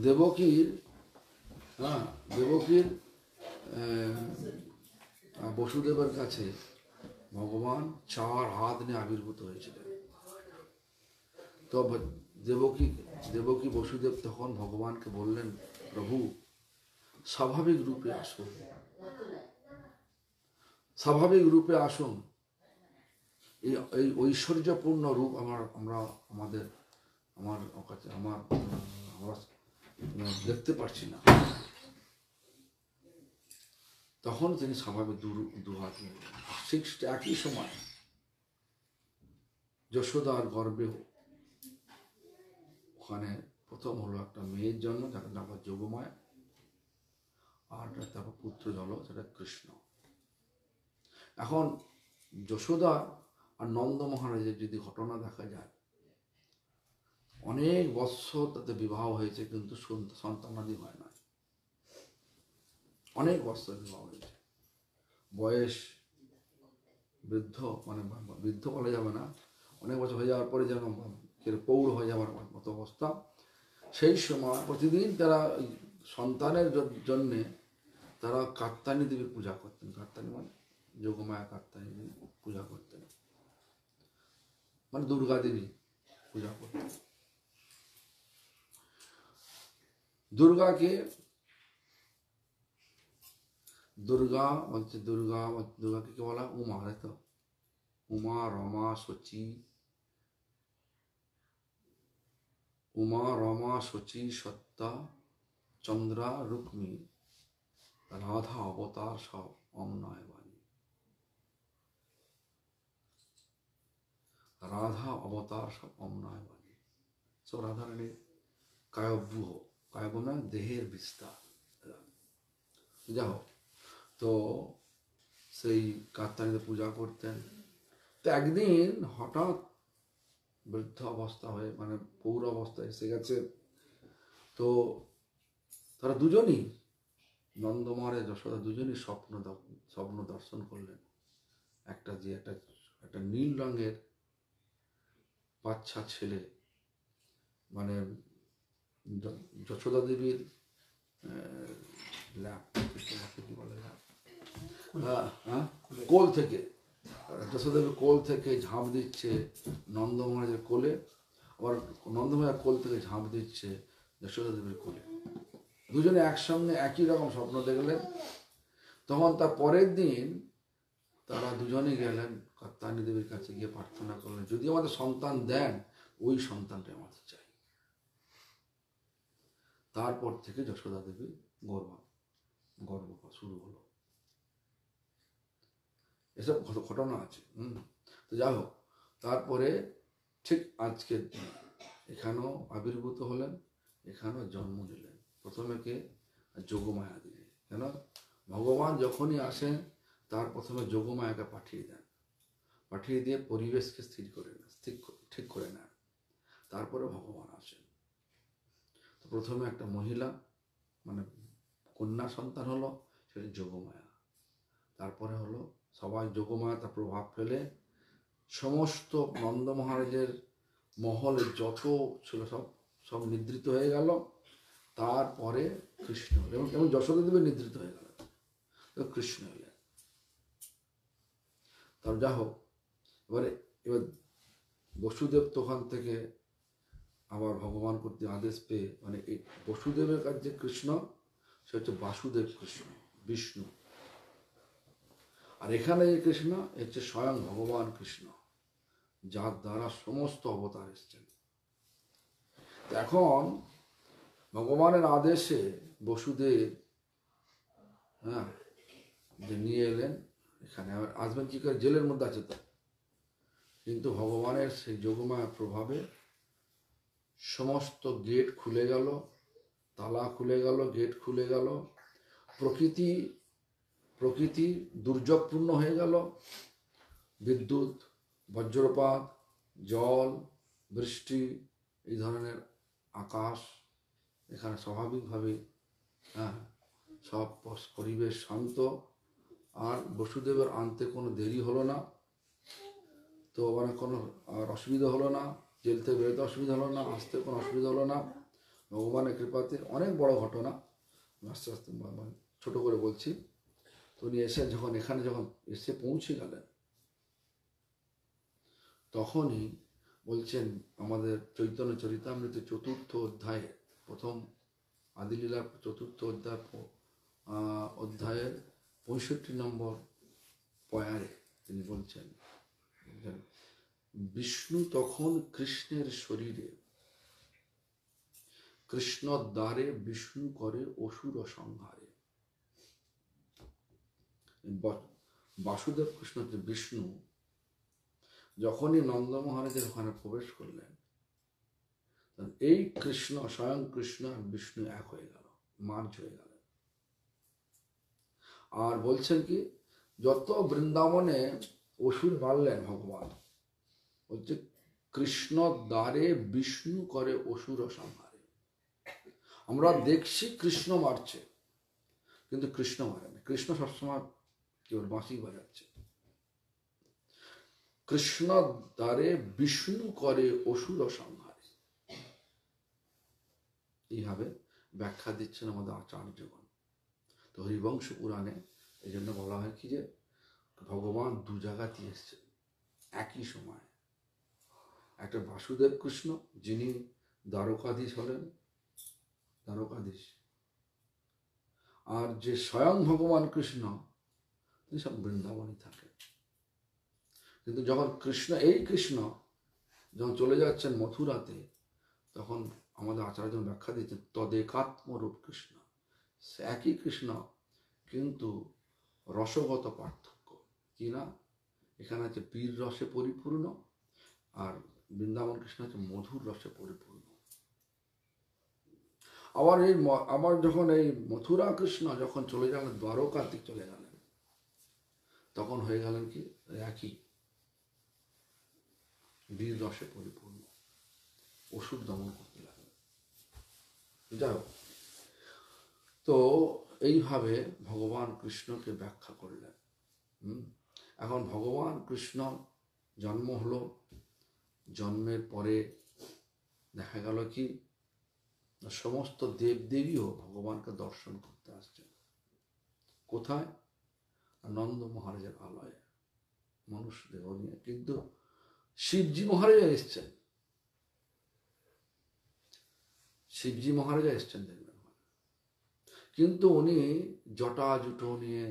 দেবকীর বসুদেবের কাছে ভগবান 4 হাত নিয়ে আবির্ভূত হয়েছিলেন। তো দেবকী বসুদেব তখন ভগবানকে বললেন, প্রভু স্বাভাবিক রূপে আসুন, স্বাভাবিক রূপে আসুন। এই ঐশ্বর্যপূর্ণ রূপ আমরা দেখতে পারছি না। তখন তিনি স্বাভাবিক দুহাত নিলেন। ঠিক একই সময় যশোদার গর্ভে ওখানে প্রথম হলো একটা মেয়ের জন্ম, যাকে নাম যোগমায়া, আর তারপর পুত্র জল, সেটা কৃষ্ণ। এখন যশোদা আর নন্দ মহারাজের যদি ঘটনা দেখা যায়, অনেক বৎসর তাতে বিবাহ হয়েছে, কিন্তু সন্তানাদি হয় না। অনেক বৎসর বিবাহ হয়েছে, বয়স বৃদ্ধ, মানে বৃদ্ধ বলা যাবে না, অনেক বছর হয়ে যাওয়ার পরে যেন পৌঢ় হয়ে যাওয়ার মতো অবস্থা। সেই সময় প্রতিদিন তারা সন্তানের জন্যে তারা কাত্যায়নী দেবীর পূজা করতেন। কাত্যায়নী মানে যোগমায়া, কাত্যায়নী দেবী পূজা করতেন, মানে দুর্গা দেবী পূজা করতেন। দুর্গাকে কি বলা? উমা, তাই তো? উমা, রমা, শচী, সত্তা, চন্দ্রা, রুক্মী, রাধা অবতার সব অমনয় বাণী। রাধা অবতার সব অমনায় বাণী, সব রাধারানীর কায়ব্যূহ, কায়ব্য মানে দেহের বিস্তার। যা হোক, তো সেই কাত্যায়নীতে পূজা করতেন। তো একদিন হঠাৎ বৃদ্ধ অবস্থা হয়ে, মানে পৌর অবস্থা এসে গেছে। তো তারা দুজনই, নন্দমহারাজ যশোদা দুজনই স্বপ্ন দর্শন করলেন। একটা যে একটা নীল রঙের বাচ্চা ছেলে, মানে যশোদা দেবীর কি বলে, কোল থেকে, যশোদা দেবীর কোল থেকে ঝাঁপ দিচ্ছে নন্দ মহারাজের কোলে, আবার নন্দ মহারাজ কোল থেকে ঝাঁপ দিচ্ছে যশোদা দেবীর কোলে। দুজনে একসঙ্গে একই রকম স্বপ্ন দেখলেন। তখন তার পরের দিন তারা দুজনে গেলেন কাত্যায়নী দেবীর কাছে, গিয়ে প্রার্থনা করলেন, যদি আমাদের সন্তান দেন, ওই সন্তানটা আমাদের চাই। তারপর থেকে যশোদা দেবীর গর্ভ শুরু হলো। এসব ঘটনা আছে। তো যাই হোক, তারপরে ঠিক আজকের দিন এখানেও আবির্ভূত হলেন, এখানেও জন্ম নিলেন। প্রথমে কে? যোগমায়া দেবী। কেন? ভগবান যখনই আসেন তার প্রথমে যোগমায়াকে পাঠিয়ে দেন, পাঠিয়ে দিয়ে পরিবেশকে ঠিক করে নেন, তারপরে ভগবান আসেন। তো প্রথমে একটা মহিলা, মানে কন্যা সন্তান হলো, সেটা যোগমায়া। তারপরে হলো সবাই যোগমায়া তার প্রভাব ফেলে সমস্ত নন্দ মহারাজের মহলে যত ছিল সব নিদ্রিত হয়ে গেল। তারপরে কৃষ্ণ হলেন, এবং যশোদা দেবী নিদ্রিত হয়ে গেল, কৃষ্ণ হলেন। তার যা হোক, এবার বসুদেব তখন থেকে আবার ভগবান কর্তৃক আদেশ পেয়ে, মানে এই বসুদেবের কাছে যে কৃষ্ণ, সে হচ্ছে বাসুদেব কৃষ্ণ, বিষ্ণু। আর এখানে যে কৃষ্ণ হচ্ছে স্বয়ং ভগবান কৃষ্ণ, যার দ্বারা সমস্ত অবতার এসছেন। এখন ভগবানের আদেশে বসুদেব যে নিয়ে এলেন এখানে, আসবেন কি করে, জেলের মধ্যে আছে তো, কিন্তু ভগবানের সেই যোগমায়ার প্রভাবে সমস্ত গেট খুলে গেল, তালা খুলে গেল, গেট খুলে গেল, প্রকৃতি দুর্যোগপূর্ণ হয়ে গেল। বিদ্যুৎ, বজ্রপাত, জল, বৃষ্টি, এই ধরনের আকাশ এখানে স্বাভাবিকভাবে, সব পরিবেশ শান্ত। আর বসুদেবের আনতে কোনো দেরি হলো না, তো মানে কোনো আর অসুবিধা হলো না, জেল থেকে বেরোতে অসুবিধা হলো না, আসতে কোনো অসুবিধা হলো না। ভগবানের কৃপাতে অনেক বড় ঘটনা, আস্তে আস্তে ছোট করে বলছি। তো উনি এখানে যখন এসে পৌঁছে গেলেন, তখনই বলছেন আমাদের চৈতন্য চরিতামৃত 4th অধ্যায়ে, প্রথম আদিলীলার 4th অধ্যায়ের 65 নম্বর পয়ারে তিনি বলছেন, বিষ্ণু তখন কৃষ্ণের শরীরে, কৃষ্ণ দ্বারে বিষ্ণু করে অসুর সংহারে। বাসুদেব কৃষ্ণ যে বিষ্ণু যখনই নন্দ মহারাজের ওখানে প্রবেশ করলেন, এই কৃষ্ণ, স্বয়ং কৃষ্ণ আর বিষ্ণু এক হয়ে গেল, মার্জ হয়ে গেল। আর বলছেন কি, যত বৃন্দাবনে অসুর মারলেন ভগবান, বলছে কৃষ্ণ দ্বারে বিষ্ণু করে অসুর সংহারে। আমরা দেখছি কৃষ্ণ মারছে, কিন্তু কৃষ্ণ মারে না। কৃষ্ণ সবসময় কেবল বাঁশি বাজাচ্ছে। কৃষ্ণ দ্বারে বিষ্ণু করে অসুর সংহারে, এইভাবে ব্যাখ্যা দিচ্ছেন আমাদের আচার্যগণ। তো হরিবংশ পুরাণে এই জন্য বলা হয় কি, যে ভগবান দু জায়গাতে এসছেন একই সময়। একটা বাসুদেব কৃষ্ণ, যিনি দ্বারকাধীশ হলেন, দ্বারকাধীশ। আর যে স্বয়ং ভগবান কৃষ্ণ, তিনি সব বৃন্দাবনই থাকেন। কিন্তু যখন এই কৃষ্ণ যখন চলে যাচ্ছেন মথুরাতে, তখন আমাদের আচার্যজন ব্যাখ্যা দিচ্ছেন তদেকাত্মরূপ কৃষ্ণ। সে একই কৃষ্ণ, কিন্তু রসগত পার্থক্য কি না, এখানে আছে বীর রসে পরিপূর্ণ, আর বৃন্দাবন কৃষ্ণ হচ্ছে মধুর রসে পরিপূর্ণ। আবার যখন এই মথুরা কৃষ্ণ যখন চলে গেলেন, দ্বারকার দিক চলে গেলেন, তখন হয়ে গেলেন কি একই বীর রসে পরিপূর্ণ, অসুর দমন করতে লাগলেন। যাই হোক, তো এইভাবে ভগবান কৃষ্ণকে ব্যাখ্যা করলেন। এখন ভগবান কৃষ্ণ জন্ম হলো, জন্মের পরে দেখা গেল কি সমস্ত দেবদেবীও ভগবানকে দর্শন করতে আসছেন। কোথায়? নন্দ মহারাজের আলয়ে মনুষ্য দেহ নিয়ে। কিন্তু শিবজি মহারাজা এসছেন, শিবজি মহারাজা এসছেন দেখবেন, কিন্তু উনি জটা জুটো নিয়ে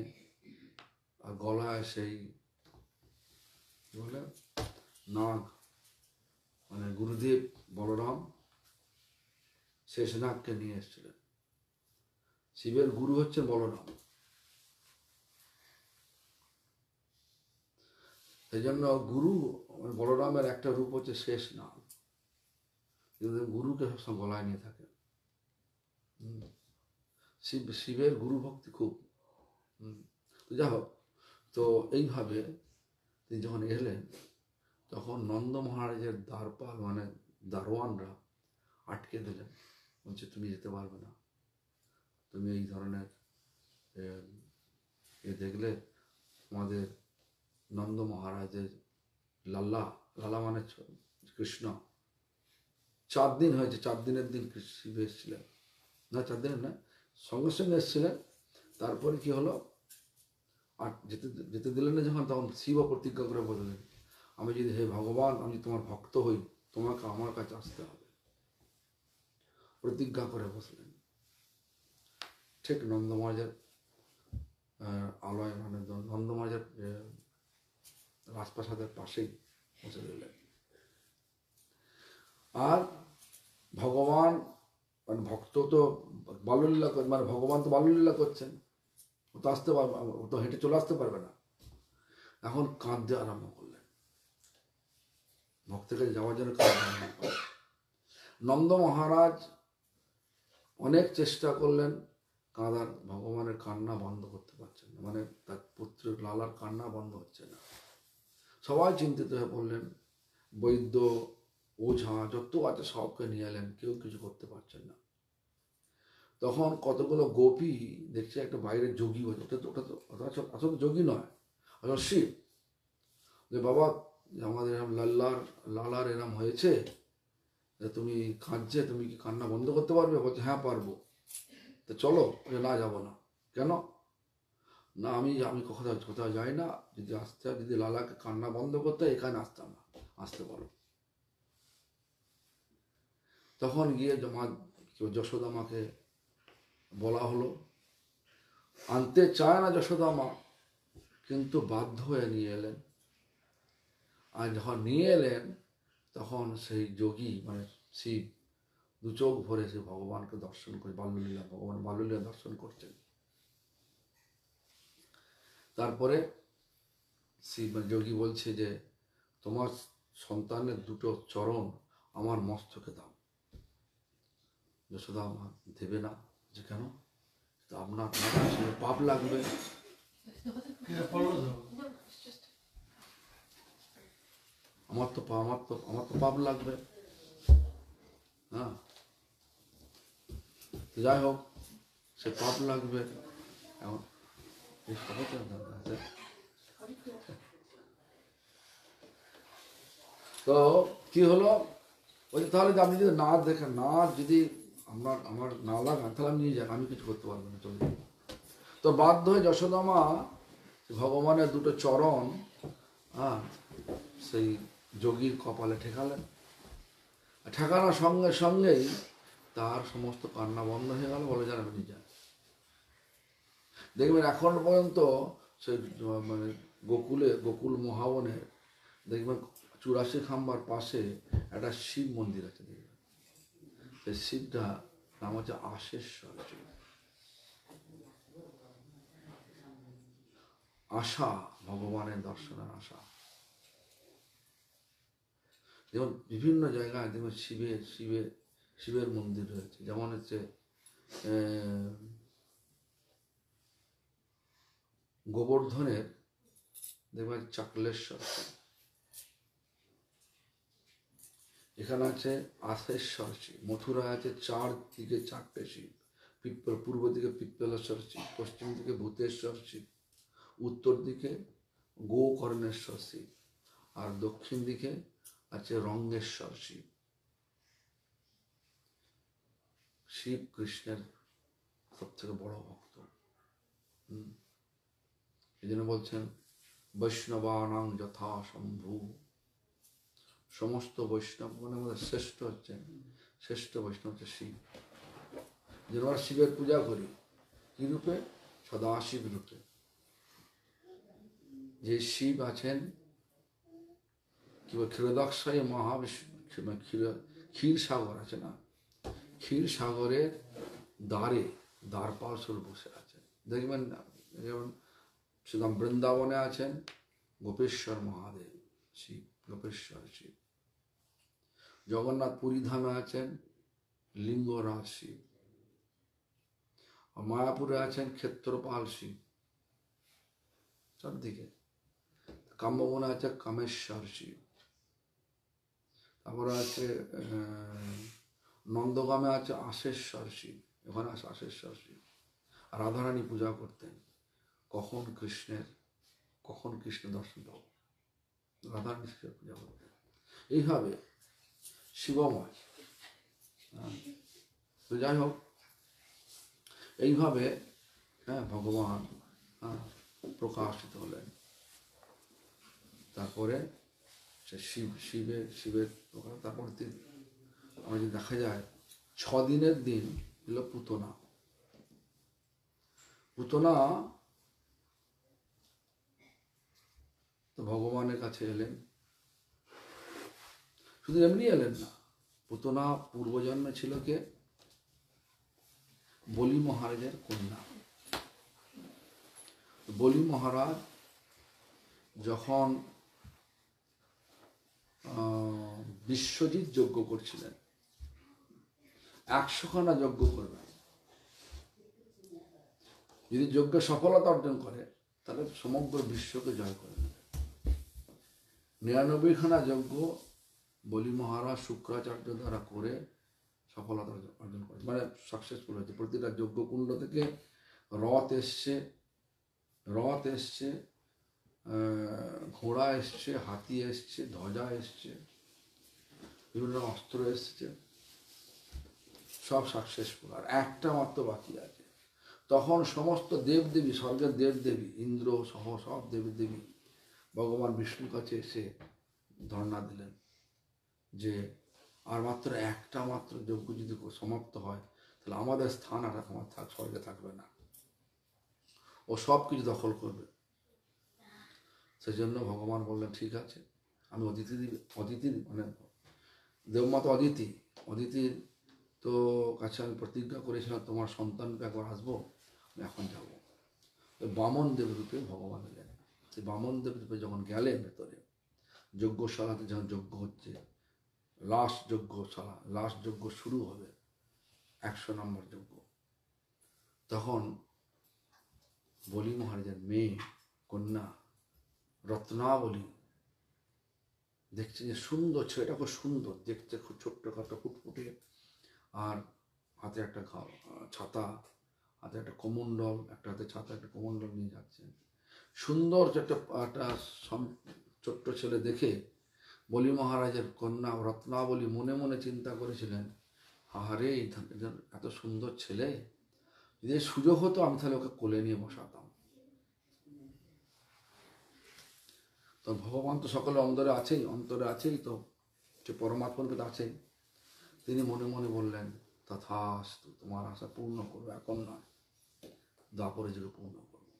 আর গলায় সেই বলে নাগ, মানে গুরুদেব বলরাম শেষনাগকে নিয়ে এসেছিলেন। শিবের গুরু হচ্ছেন বলরাম, সেই জন্য গুরু বলরামের একটা রূপ হচ্ছে শেষনাগ, গুরুকে সবসময় গলায় নিয়ে থাকে। শিবের গুরু ভক্তি খুব। যা হোক, তো এইভাবে তিনি যখন এলেন, তখন নন্দ মহারাজের দ্বারপাল মানে দারোয়ানরা আটকে দিলেন, বলছে তুমি যেতে পারবে না, তুমি এই ধরনের দেখলে আমাদের নন্দ মহারাজের লাল্লা, লালা মানে কৃষ্ণ, 4 দিন হয়েছে, 4 দিনের দিন শিব এসেছিলেন, না 4 দিনের না, সঙ্গে সঙ্গে এসেছিলেন। তারপরে কি হলো, আর যেতে দিলেন না যখন, তখন শিব প্রতিজ্ঞা করে বললেন, আমি যদি হে ভগবান আমি তোমার ভক্ত হই, তোমাকে আমার কাছে আসতে হবে, প্রতিজ্ঞা করে বসলেন। ঠিক নন্দমহারাজের আলয় মানে নন্দমহারাজের রাজপ্রাসাদের পাশেই পৌঁছে দিলেন। আর ভগবান মানে ভক্ত তো বাল্যলীলা, মানে ভগবান তো বাল্যলীলা করছেন, ও তো আসতে পারবে, ও তো হেঁটে চলে আসতে পারবে না। এখন কাঁদতে আরম্ভ করলেন, ভক্তের কাছে যাওয়ার জন্য কাঁদতে আরম্ভ করলেন। নন্দ মহারাজ অনেক চেষ্টা করলেন, কাঁদার, ভগবানের কান্না বন্ধ করতে পারছেন না, মানে তার পুত্রের লালার কান্না বন্ধ হচ্ছে না। সবাই চিন্তিত হয়ে পড়লেন, বৈদ্য ওঝা যত আছে সবকে নিয়ে এলেন, কেউ কিছু করতে পারছেন না। তখন কতগুলো গোপী দেখছে একটা বাইরে যোগী হয়েছে, ওটা তো আসলে যোগী নয়, আসলে শিব, যে বাবা আমাদের এরম লালার এরম হয়েছে, তুমি কাঁদছে, তুমি কি কান্না বন্ধ করতে পারবে? বলছে হ্যাঁ পারবো, তো চলো। না যাবো না। কেন? না আমি কোথাও যাই না, যদি লালাকে কান্না বন্ধ করতে এখানে আসতাম না, আসতে পারো। তখন গিয়ে যশোদা মাকে বলা হলো, আনতে চায় না যশোদা মা, কিন্তু বাধ্য হয়ে নিয়ে এলেন। আর যখন নিয়ে এলেন, তখন সেই যোগী মানে শিব 2 চোখ ভরে সে ভগবানকে দর্শন করে, ভগবান বাল্যলীলা দর্শন করছেন। তারপরে শিব যোগী বলছে যে তোমার সন্তানের 2টো চরণ আমার মস্তকে দাও। যশোদা মা দেবে না, যে কেন? আপনার পাপ লাগবে। আমার তো পাপ লাগবে। হ্যাঁ, যাই হোক, সে পাপ লাগবে। এখন তো কি হলো, বলছে তাহলে আপনি যদি না দেখেন, না যদি আমার না লাগান, তাহলে আপনি নিয়ে যান, আমি কিছু করতে পারবো না, চলে যান। তো বাধ্য হয়ে যশোদা মা ভগবানের 2টো চরণ সেই যোগীর কপালে ঠেকালেন। ঠেকানোর সঙ্গে সঙ্গেই তার সমস্ত কান্না বন্ধ হয়ে গেল। বলে যান আপনি যান। দেখবেন এখন পর্যন্ত সেই মানে গোকুল মহাবনে দেখবেন 84 খাম্বার পাশে একটা শিব মন্দির আছে, দেখবেন সেই শিবটা নাম হচ্ছে আশেশ্বর। আশা, ভগবানের দর্শনের আশা। যেমন বিভিন্ন জায়গায় যেমন শিবের মন্দির রয়েছে, যেমন হচ্ছে গোবর্ধনের দেখবেন চাকলেশ্বর, এখানে আছে আশেশ্বর শিব, মথুরায় আছে চারদিকে চারটে শিব, পূর্ব দিকে পিপ্পলেশ্বর শিব, পশ্চিম দিকে ভূতেশ্বর শিব, উত্তর দিকে গোকর্ণেশ্বর শিব, আর দক্ষিণ দিকে আছে রঙ্গেশ্বর শিব। শিব কৃষ্ণের সব থেকে বড় ভক্ত। এই জন্য বলছেন বৈষ্ণবানাং যথা শম্ভু, সমস্ত বৈষ্ণব মানে আমাদের শ্রেষ্ঠ বৈষ্ণব হচ্ছে শিব। যেন আমরা শিবের পূজা করি কি রূপে? সদাশিব রূপে। যে শিব আছেন কি বলে ক্ষীরোদাক্ষায় মহাবিষ্ণু, ক্ষীর সাগর আছে না, ক্ষীর সাগরের দ্বারপাল স্বরূপ বসে আছেন। দেখবেন না, যেমন সুতরাং বৃন্দাবনে আছেন গোপেশ্বর মহাদেব শিব, গোপেশ্বর শিব। জগন্নাথ পুরী ধামে আছেন লিঙ্গরাজ শিব, আর মায়াপুরে আছেন ক্ষেত্রপাল শিব চারদিকে। কাম্যবনে আছে কামেশ্বর শিব, তারপরে আছে নন্দগামে আছে আশেশ্বর শিব, ওখানে আছে আশেশ্বর শিব। আর রাধারানী পূজা করতেন কখন কৃষ্ণ দর্শন পাবো, রাধারানী পূজা করতেন এইভাবে শিবময়। তো যাই হোক, এইভাবে ভগবান প্রকাশিত হলেন। তারপরে শিবের প্রকাশ। তারপরে আমরা যদি দেখা যায় 6 দিনের দিন হলো পুতনা। তো ভগবানের কাছে এলেন, শুধু এমনি এলেন না, পুতনা পূর্বজন্মে ছিল কে? বলি মহারাজের কন্যা। বলি মহারাজ যখন বিশ্বজিৎ যজ্ঞ করছিলেন, 100 খানা যজ্ঞ করবেন, যদি যজ্ঞে সফলতা অর্জন করে তাহলে সমগ্র বিশ্বকে জয় করে নেবে। 99 খানা যজ্ঞ বলি মহারাজ শুক্রাচার্য দ্বারা করে সফলতা অর্জন করে, মানে সাকসেসফুল হয়েছে। প্রতিটা যজ্ঞ কুণ্ড থেকে রথ এসছে, ঘোড়া এসছে, হাতি এসছে, ধ্বজা এসছে, বিভিন্ন অস্ত্র এসছে, সব সাকসেসফুল। আর একটা মাত্র বাকি আছে। তখন সমস্ত দেবদেবী, স্বর্গের দেবদেবী, ইন্দ্র সহ সব দেবদেবী ভগবান বিষ্ণুর কাছে এসে ধর্ণা দিলেন যে আর মাত্র একটা মাত্র যজ্ঞ যদি সমাপ্ত হয় তাহলে আমাদের স্থান আর আমার স্বর্গে থাকবে না, ও সব কিছু দখল করবে। সেজন্য ভগবান বললেন ঠিক আছে, আমি অদিতি মানে দেবমাতা অদিতির তো কাছে আমি প্রতিজ্ঞা করেছিলাম তোমার সন্তানকে একবার আসবো, আমি এখন যাবো। বামন দেব রূপে ভগবান এলেন। সেই বামন দেব রূপে যখন গেলেন ভেতরে যজ্ঞশালাতে, যখন যজ্ঞ হচ্ছে, লাস্ট যজ্ঞ শুরু হবে, 100 নম্বর যজ্ঞ, তখন বলি মহারাজের মেয়ে কন্যা রত্নাবলী দেখছে যে সুন্দর ছেলেটা, খুব সুন্দর দেখতে, খুব ছোট্ট খাটো ফুটফুটে, আর হাতে একটা ছাতা, হাতে একটা কমণ্ডল, একটা হাতে ছাতা একটা কমণ্ডল নিয়ে যাচ্ছেন। সুন্দর একটা ছোট্ট ছেলে দেখে বলি মহারাজের কন্যা রত্নাবলী মনে মনে চিন্তা করেছিলেন, আহারে এত সুন্দর ছেলে, যদি সুযোগ হতো আমি তাহলে ওকে কোলে নিয়ে বসাতাম। তো ভগবান তো সকলে অন্তরে আছেই, তো সে পরমাত্মার তো আছেই। তিনি মনে মনে বললেন তথাস্তু, তোমার আশা পূর্ণ করবো, এখন নয়, দ্বাপরে যুগে পূর্ণ করবো।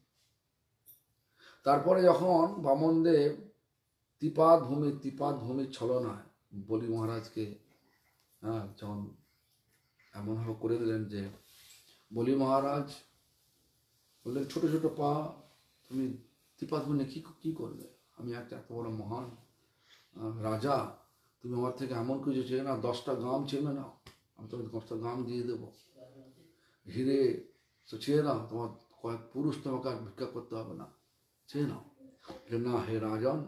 তারপরে যখন বামনদেব ত্রিপাদ ভূমির ছলনায় বলি মহারাজকে যখন এমনভাবে করে দিলেন যে বলি মহারাজ বললেন ছোট ছোট পা, তুমি ত্রিপাদ ভূমি কি করবে? আমি একটা এত বড় মহান রাজা, তুমি আমার থেকে এমন কিছু চেয়ে না, 10টা গ্রাম চেয়ে নাও, আমি তোমাকে 10টা গ্রাম দিয়ে দেবো। হিরে তো চেয়ে নাও, তোমার কয়েক পুরুষ তোমাকে আর ভিক্ষা করতে হবে না, চেয়ে নাও। না হে রাজন,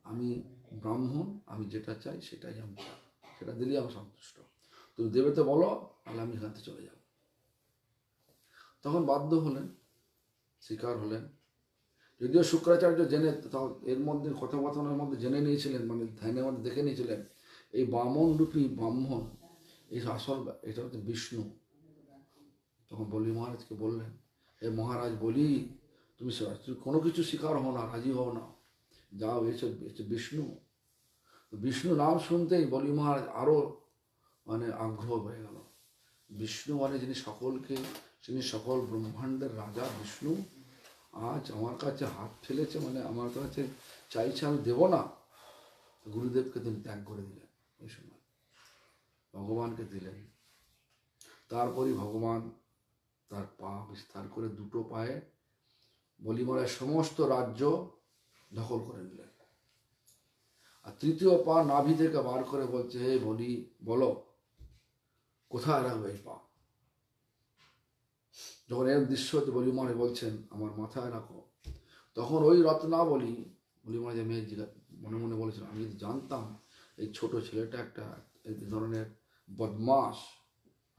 আমি ব্রাহ্মণ, আমি যেটা চাই সেটাই আমি চাই, সেটা দিলেই আমি সন্তুষ্ট। তুমি দেবে তো বলো, তাহলে আমি এখান থেকে চলে যাব। তখন বাধ্য হলেন, স্বীকার হলেন। যদিও শুক্রাচার্য জেনে, এর মধ্যে কথোপকথনের মধ্যে জেনে নিয়েছিলেন, মানে ধ্যানের মধ্যে দেখে নিয়েছিলেন, এই বামন রূপী ব্রাহ্মণ এই আসল, এটা হচ্ছে বিষ্ণু। তখন বলি মহারাজকে বললেন, হে মহারাজ বলি, তুমি কোনো কিছু স্বীকার হও না, রাজি হও না, যাও, এসে বিষ্ণু। বিষ্ণু নাম শুনতেই বলি মহারাজ আরো মানে আগ্রহ হয়ে গেল। বিষ্ণু মানে যিনি সকল ব্রহ্মাণ্ডের রাজা বিষ্ণু আজ আমার কাছে হাত ফেলেছে, মানে আমার কাছে চাইছে, আমি দেব না। গুরুদেবকে তিনি ত্যাগ করে দিলেন, ওই সময় ভগবানকে দিলেন। তারপরই ভগবান তার পা বিস্তার করে দুটো পায়ে বলি মহারাজ সমস্ত রাজ্য দখল করে নিলেন। আর তৃতীয় পা নাভি থেকে বার করে বলছে, হে বলি বলো কোথায় রাখবে এই পা। যখন এর দৃশ্য হচ্ছে বলি মহারাজ বলছেন আমার মাথায় রাখো, তখন ওই রত্নাবলী বলি মহারাজ মেয়ে মনে মনে বলেছেন, আমি যদি জানতাম এই ছোট ছেলেটা একটা এই ধরনের বদমাস,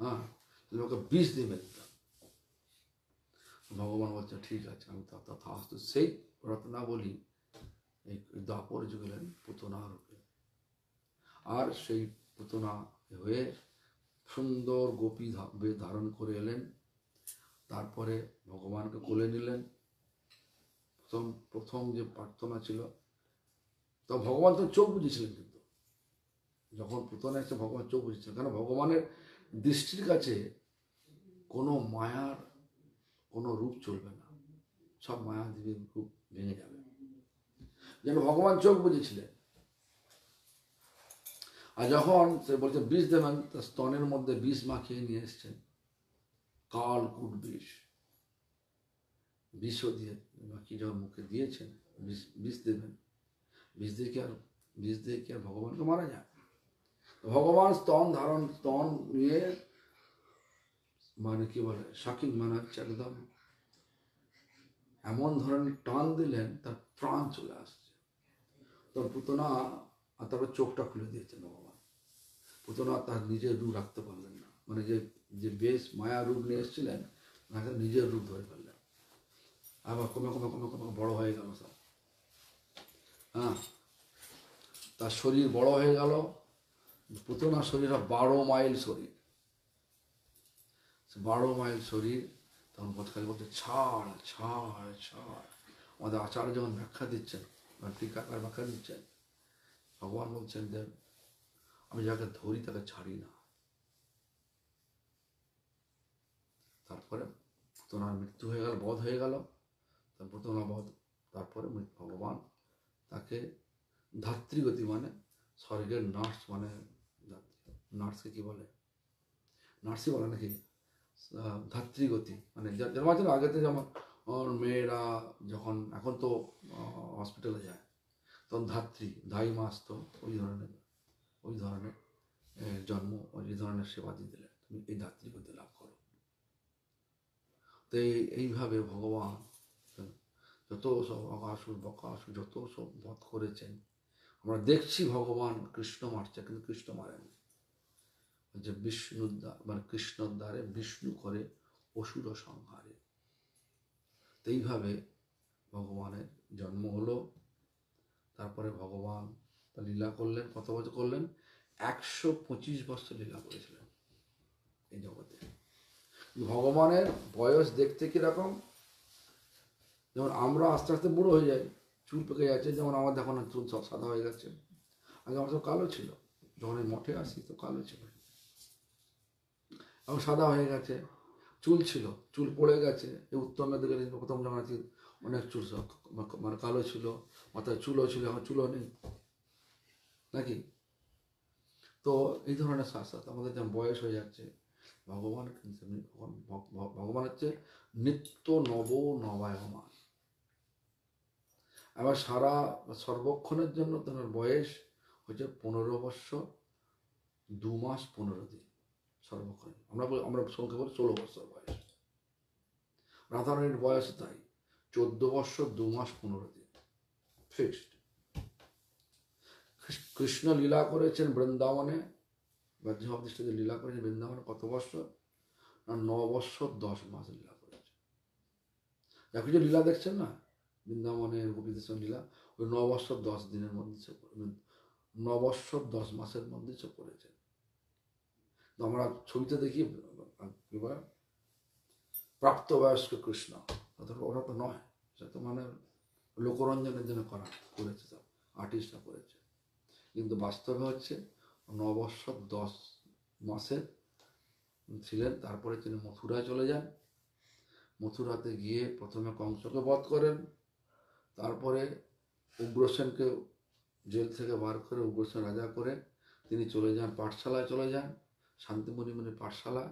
হ্যাঁ, তুমি ওকে বিষ দিয়ে ফেলতাম। ভগবান বলছে ঠিক আছে, আমি তথাস্তু। সেই রত্নাবলী এই দ্বাপর যুগে এলেন পুতনা রূপে, আর সেই পুতনা হয়ে সুন্দর গোপী ধারণ করে এলেন। তারপরে ভগবানকে কোলে নিলেন। প্রথম যে প্রার্থনা ছিল, তো ভগবান তো চোখ বুঝেছিলেন, কিন্তু যখন পুতনা এসে ভগবান চোখ বুঝেছিলেন, কারণ ভগবানের দৃষ্টির কাছে কোনো মায়ার কোনো রূপ চলবে না, সব মায়াদেবীর রূপ ভেঙে যাবে, যেন ভগবান চোখ বুঝেছিলেন। আর যখন সে বলছে বিষ দেবেন, তার স্তনের মধ্যে বিষ মাখিয়ে নিয়ে এসছেন, কালকূট বিষও দিয়ে মাখিয়ে যখন মুখে দিয়েছেন, বিষ দেবেন, বিষ দিয়ে কি আর ভগবানকে মারা যায়? ভগবান স্তন নিয়ে মানে কি বলে শাকিং মানে হচ্ছে একদম এমন ধরনের টান দিলেন, তার প্রাণ চলে আসছে। তোর পুতনা, আর তারপর চোখটা খুলে দিয়েছেন ভগবান। পুতনা তার নিজের রূপ রাখতে পারলেন না, মানে যে বেশ মায়া রূপ নিয়ে এসেছিলেন, নিজের রূপ ধরে ফেললেন। আবার কমে কমে কমে কমে বড় হয়ে গেল সব, হ্যাঁ, তার শরীর বড় হয়ে গেল। পুতনার শরীর 12 মাইল শরীর, 12 মাইল শরীর। তখন খালি বলছে ছাড় ছাড় ছাড়। আমাদের আচার্য যখন ব্যাখ্যা দিচ্ছেন, টিকাকার ব্যাখ্যা দিচ্ছেন, ভগবান বলছেন যে আমি যাকে ধরি তাকে ছাড়ি না। তারপরে পুতনার মৃত্যু হয়ে গেল, বধ হয়ে গেল, তার পুতনা বধ। তারপরে ভগবান তাকে ধাত্রীগতি মানে স্বর্গের নার্স, মানে নার্সকে কি বলে, নার্সই বলে নাকি, ধাত্রীগতি মানে যার মাঝে আগেতে যেমন মেয়েরা যখন এখন তো হসপিটালে যায়, তখন ধাই মা আসতো, ওই ধরনের জন্ম, ওই ধরনের সেবা দিয়ে দিলে তুমি এই ধাত্রীগতি লাভ করো। তো এইভাবে ভগবান যত সব অকাসুর বকাসুর যত সব বধ করেছেন, আমরা দেখছি ভগবান কৃষ্ণ মারছে, কিন্তু কৃষ্ণ মারেন, যে বিষ্ণুর মানে কৃষ্ণর দ্বারে বিষ্ণু করে অসুর সংহারে। এইভাবে ভগবানের জন্ম হলো। তারপরে ভগবান লীলা করলেন, কত বছর করলেন? 125 বছর লীলা করেছিলেন এই জগতে। ভগবানের বয়স দেখতে কিরকম, যেমন আমরা আস্তে আস্তে বুড়ো হয়ে যাই, চুল পেকে যাচ্ছে, যেমন আমার এখন চুল সব সাদা হয়ে গেছে। আগে আমার সব কালো ছিল, যখন এই মঠে আসি তো কালো ছিল, এখন সাদা হয়ে গেছে। চুল ছিল, চুল পড়ে গেছে। এই উত্তমের দিকে প্রথম যখন আছি অনেক চুল মানে কালো ছিল, মাথায় চুলও ছিল, এখন চুলও নেই নাকি। তো এই ধরনের সাথে আমাদের যেমন বয়স হয়ে যাচ্ছে, ভগবান কিন্তু ভগবান হচ্ছে নিত্য নবায়মান। আবার সর্বক্ষণের জন্য তোমার বয়স হচ্ছে 15 বৎসর 2 মাস 15 দিন সর্বক্ষণ। আমরা সংখ্যা বলি 16 বৎসর বয়স। রাধারানীর বয়স তাই 14 বৎসর 2 মাস 15 দিন ফিক্সড। কৃষ্ণ লীলা করেছেন বৃন্দাবনে, ব্রজভূমিষ্ঠে লীলা করেছেন বৃন্দাবনে কত বৎসর না 9 বৎসর 10 মাস লীলা করেছেন। যা কিছু লীলা দেখছেন না বৃন্দাবনের গোপীদের সঙ্গে লীলা, ওই 9 বৎসর 10 দিনের মধ্যে 9 বৎসর 10 মাসের মধ্যে সে করেছেন। তো আমরা ছবিতে দেখি প্রাপ্তবয়স্ক কৃষ্ণ, ওরা তো নয়, সে তো মানে লোকরঞ্জনের জন্য করেছে, সব আর্টিস্টরা করেছে। কিন্তু বাস্তবে হচ্ছে 9 বৎসর 10 মাসের ছিলেন। তারপরে তিনি মথুরায় চলে যান। মথুরাতে গিয়ে প্রথমে কংসকে বধ করেন, তারপরে উগ্রসেনকে জেল থেকে বার করে উগ্রসেন রাজা করে তিনি চলে যান পাঠশালায়, চলে যান শান্তিমণি মুনির পাঠশালা।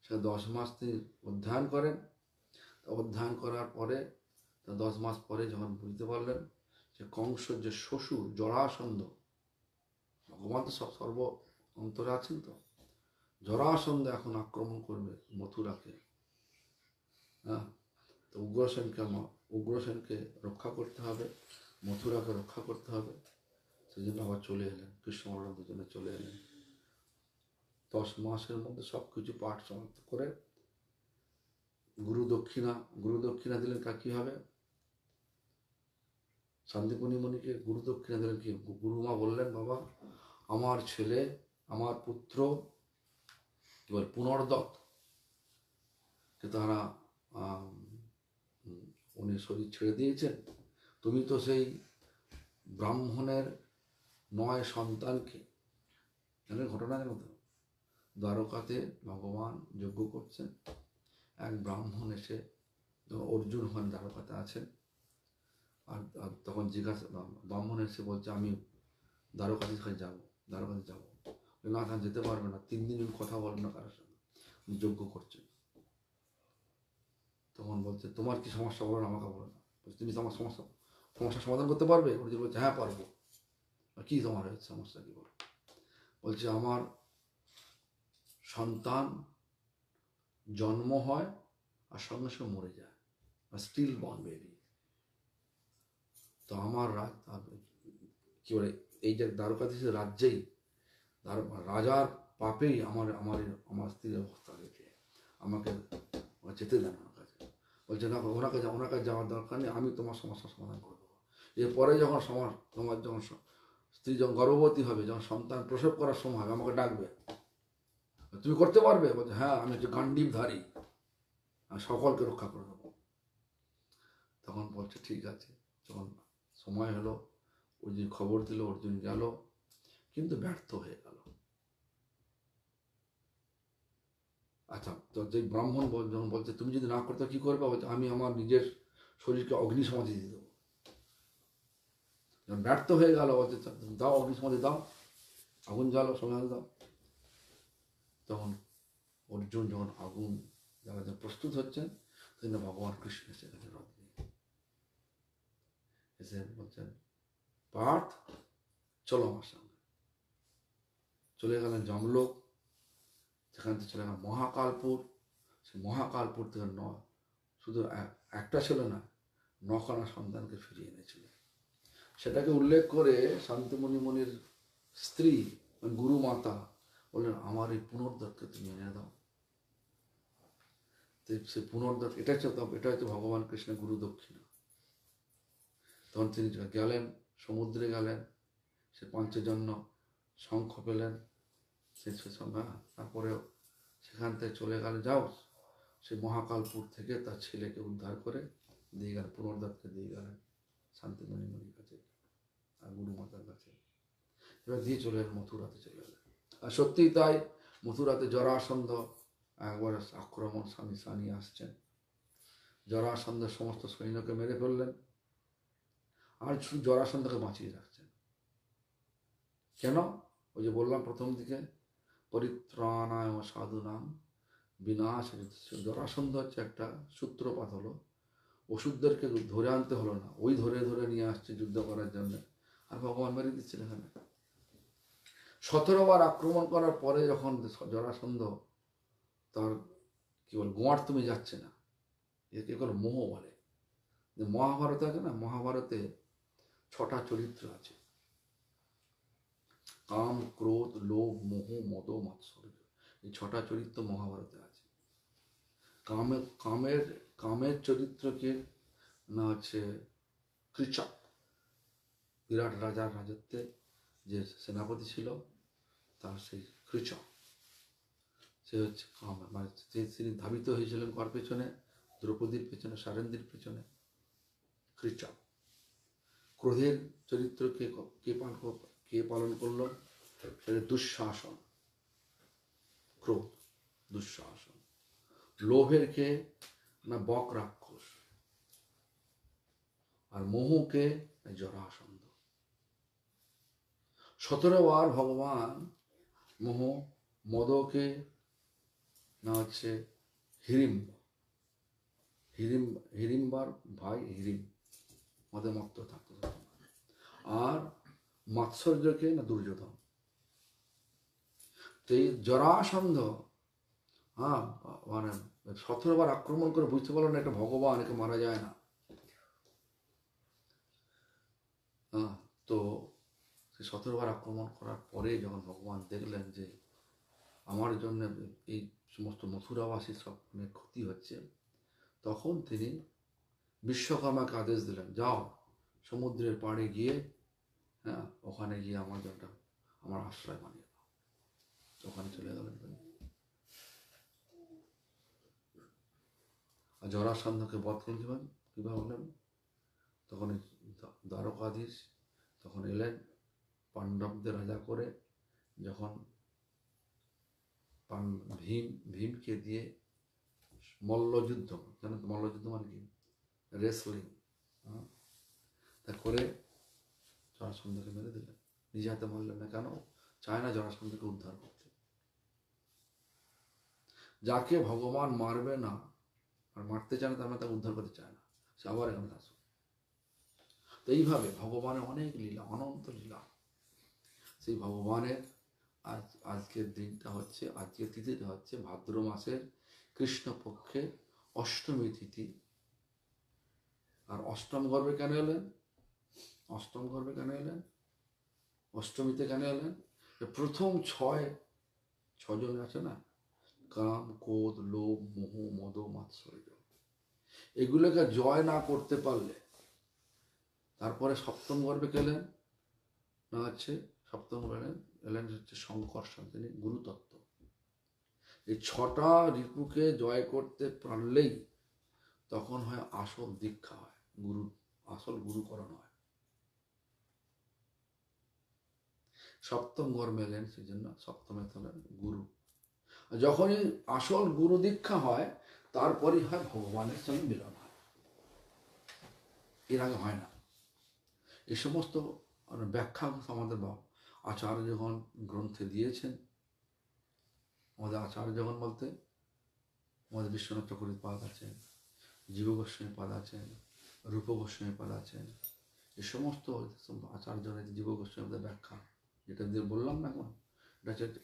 সে 10 মাস তিনি অধ্যয়ন করেন। অধ্যয়ন করার পরে 10 মাস পরে যখন বুঝতে পারলেন যে কংসর যে শ্বশুর জরাসন্ধ, ভগবান তো সর্ব অন্তরে আছেন, তো জরাসন্ধ এখন আক্রমণ করবে মথুরাকে, হ্যাঁ, তো উগ্রসেনকে রক্ষা করতে হবে, মথুরাকে রক্ষা করতে হবে। সেই জন্য আবার চলে এলেন, কৃষ্ণ বলরাম দুজনে চলে এলেন। 10 মাসের মধ্যে সব কিছু পাঠ সমাপ্ত করে গুরু দক্ষিণা দিলেন। কি হবে? শান্তিমণি মুনিকে গুরু দক্ষিণা দিলেন কি? গুরুমা বললেন, বাবা আমার ছেলে, আমার পুত্র এবার পুনর্দত্ত কে তারা উনি শরীর ছেড়ে দিয়েছেন। তুমি তো সেই ব্রাহ্মণের 9 সন্তানকে, জানেন ঘটনার মতো, দ্বারকাতে ভগবান যজ্ঞ করছেন, এক ব্রাহ্মণ এসে, যখন অর্জুন হন দ্বারকাতে আছেন, আর তখন জিজ্ঞাসা, ব্রাহ্মণ এসে বলছে আমি দ্বারকাতে যাবো। না, তা যেতে পারবে না, 3 দিন কথা বলেন না কারোর সঙ্গে, যজ্ঞ করছেন। তখন বলছে তোমার কি সমস্যা বলো, আমাকে বলো না। তুমি তো আমার সমস্যার সমাধান করতে পারবে? অর্জুন বলছে হ্যাঁ পারবো। কি তোমার হয়েছে, সমস্যা কি বলো? বলছে আমার সন্তান জন্ম হয় আর সঙ্গে সঙ্গে মরে যায়, স্টিল বর্ন বেবি। তো আমার কি বলে, এই যে দ্বারকাধীশের রাজ্যেই রাজার পাপেই আমার স্ত্রীর অবস্থা হয়েছে, আমাকে যেতে দেন ওনার কাছে। বলছে না, ওনার কাছে যাওয়ার দরকার নেই, আমি তোমার সমস্যার সমাধান করে দেবো। এরপরে যখন তোমার যখন স্ত্রী যখন গর্ভবতী হবে, যখন সন্তান প্রসব করার সময় হবে, আমাকে ডাকবে, তুমি করতে পারবে? বলছে হ্যাঁ, আমি হচ্ছে গান্ডীবধারী, আমি সকলকে রক্ষা করে দেবো। তখন বলছে ঠিক আছে। যখন সময় হলো, অর্জুন খবর দিল, অর্জুন গেল, কিন্তু ব্যর্থ হয়ে গেল। আচ্ছা, তো যে ব্রাহ্মণ যখন বলছে তুমি যদি না করতে কি করবে? বলছে আমি আমার নিজের শরীরকে অগ্নিসমাধি দিয়ে দেবো। যখন ব্যর্থ হয়ে গেল, বলছে দাও অগ্নিসমাধি দাও, আগুন জ্বালো, সমাধি দাও। তখন অর্জুন যখন আগুন জ্বালাতে প্রস্তুত হচ্ছেন, তখন ভগবান কৃষ্ণ সেখানে রথ নিয়ে এসে বলছেন পার্থ চলো আমার সঙ্গে। চলে গেলেন যমলোক, সেখান থেকে চলে গেলেন মহাকালপুর। সে মহাকালপুর থেকে শুধু একটা ছিল না, 9খানা সন্তানকে ফিরিয়ে এনেছিল। সেটাকে উল্লেখ করে শান্তিমণি মুনির স্ত্রী গুরু মাতা বললেন আমার এই পুনর্দত্তকে তুমি এনে দাও। সে পুনর্দত্ত, এটা হচ্ছে ভগবান কৃষ্ণের গুরু দক্ষিণা। তখন তিনি গেলেন, সমুদ্রে গেলেন, সে পঞ্চজন্য শঙ্খ পেলেন, সে সঙ্গে তারপরেও সেখান থেকে চলে গেল, যাও সে মহাকালপুর থেকে তার ছেলেকে উদ্ধার করে দিয়ে গেলেন, পুনর্দত্তকে দিয়ে গেলেন শান্তিমণি মুনির কাছে আর গুরু মাতার কাছে। এবার দিয়ে চলে এলেন মথুরাতে চলে গেলেন। আর সত্যিই তাই, মথুরাতে জরাসন্ধ একবার আক্রমণ সানি আসছেন। জরাসন্ধ সমস্ত সৈন্যকে মেরে ফেললেন, আর শুধু জরাসন্ধকে বাঁচিয়ে রাখছেন। কেন? ওই যে বললাম প্রথম দিকে, পরিত্রাণায় সাধুনাম বিনাশ। জরাসন্ধ হচ্ছে একটা সূত্রপাত হলো, ওষুধদেরকে ধরে আনতে হলো না, ওই ধরে নিয়ে আসছে যুদ্ধ করার জন্য, আর ভগবান মেরে দিচ্ছেন এখানে। 17 বার আক্রমণ করার পরে যখন জরাসন্ধ তার কি বল গোয়ার তুমি যাচ্ছে না, একে বলে মোহ বলে। মহাভারত আছে না, মহাভারতে 6টা চরিত্র আছে, কাম, ক্রোধ, লোভ, মোহ, মদ, মাৎসর্য। এই 6টা চরিত্র মহাভারতে আছে। কামের চরিত্রকে না হচ্ছে কৃচক, বিরাট রাজার রাজত্বে যে সেনাপতি ছিল তার সেই কৃচক, সে হচ্ছে কাম, মানে তিনি ধাবিত হয়েছিলেন কার পেছনে? দ্রৌপদীর পেছনে, সারেন্দ্রীর পেছনে, কৃচক। ক্রোধের চরিত্রকে কে পালন করলো? সেটা দুঃশাসন, ক্রোধ, দুঃশাসন। লোভের কে? না বক রাক্ষস। আর মোহকে? জরাসন্ধ। 17 বার ভগবান মোহ, মদকে না হচ্ছে হিড়িম্বার ভাই হিড়িম, মদে মত্ত থাকতো। আর মাৎসর্যকে না দুর্যোধন। তো এই জরাসন্ধ মানে 17 বার আক্রমণ করে বুঝতে পারলো না এটা ভগবান, একে মারা যায় না। তো 17 বার আক্রমণ করার পরে যখন ভগবান দেখলেন যে আমার জন্য এই সমস্ত মথুরাবাসীর সব ক্ষতি হচ্ছে, তখন তিনি বিশ্বকর্মাকে আদেশ দিলেন, যাও সমুদ্রের পাড়ে গিয়ে ওখানে গিয়ে আমার জন্য আমার আশ্রয় বানিয়ে দাও। ওখানে চলে গেলেন। আর জরাসন্ধকে বধ করলেন কিভাবে হলেন? তখন দ্বারকাধীশ তখন এলেন পাণ্ডবদের রাজা করে, যখন ভীমকে দিয়ে মল্লযুদ্ধ, জানেন তো মল্লযুদ্ধ মানে কি? রেসলিং, তা করে জরাসন্ধকে মেরে দিলেন। নিজে হাতে মারলেন না, কেন? চায় না জরাসন্ধকে উদ্ধার করতে। যাকে ভগবান মারবে না আর মারতে চায় না, তার মানে তাকে উদ্ধার করতে চায় না, সে আবার এখানে আসবে। তো এইভাবে ভগবানের অনেক লীলা, অনন্ত লীলা। সেই ভগবানের আজকের দিনটা হচ্ছে, আজকের তিথিটা হচ্ছে ভাদ্র মাসের কৃষ্ণপক্ষে অষ্টমী তিথি। আর অষ্টম গর্ভে কেন এলেন? অষ্টম গর্ভে কেন এলেন? অষ্টমীতে কেন এলেন? প্রথম ছজন আছে না, কাম, ক্রোধ, লোভ, মোহ, মদ, মাৎসর্য, এগুলোকে জয় না করতে পারলে তারপরে সপ্তম গর্ভে গেলেন না হচ্ছে, সপ্তম গর্ভে এলেন হচ্ছে শঙ্কর্ষণ, তিনি গুরুতত্ত্ব। এই 6টা রিপুকে জয় করতে পারলেই তখন হয় আসল দীক্ষা, হয় গুরু, আসল গুরুকরণ হয়। সপ্তম গর্ভে এলেন, সেই জন্য সপ্তমে হলেন গুরু। যখনই আসল গুরু দীক্ষা হয় তারপরই হয় ভগবানের সঙ্গে মিলন হয়, এর আগে হয় না। এই সমস্ত ব্যাখ্যা আমাদের আচার্য যখন গ্রন্থে দিয়েছেন, আমাদের আচার্য যখন বলতে আমাদের বিশ্বনাথ চক্রবর্তী পাদ আছেন, জীব গোস্বামী পাদ আছেন, রূপ গোস্বামী পাদ আছেন, এই সমস্ত আচার্যরা জীব গোস্বামীদের ব্যাখ্যা, যেটা দিয়ে বললাম না এখন,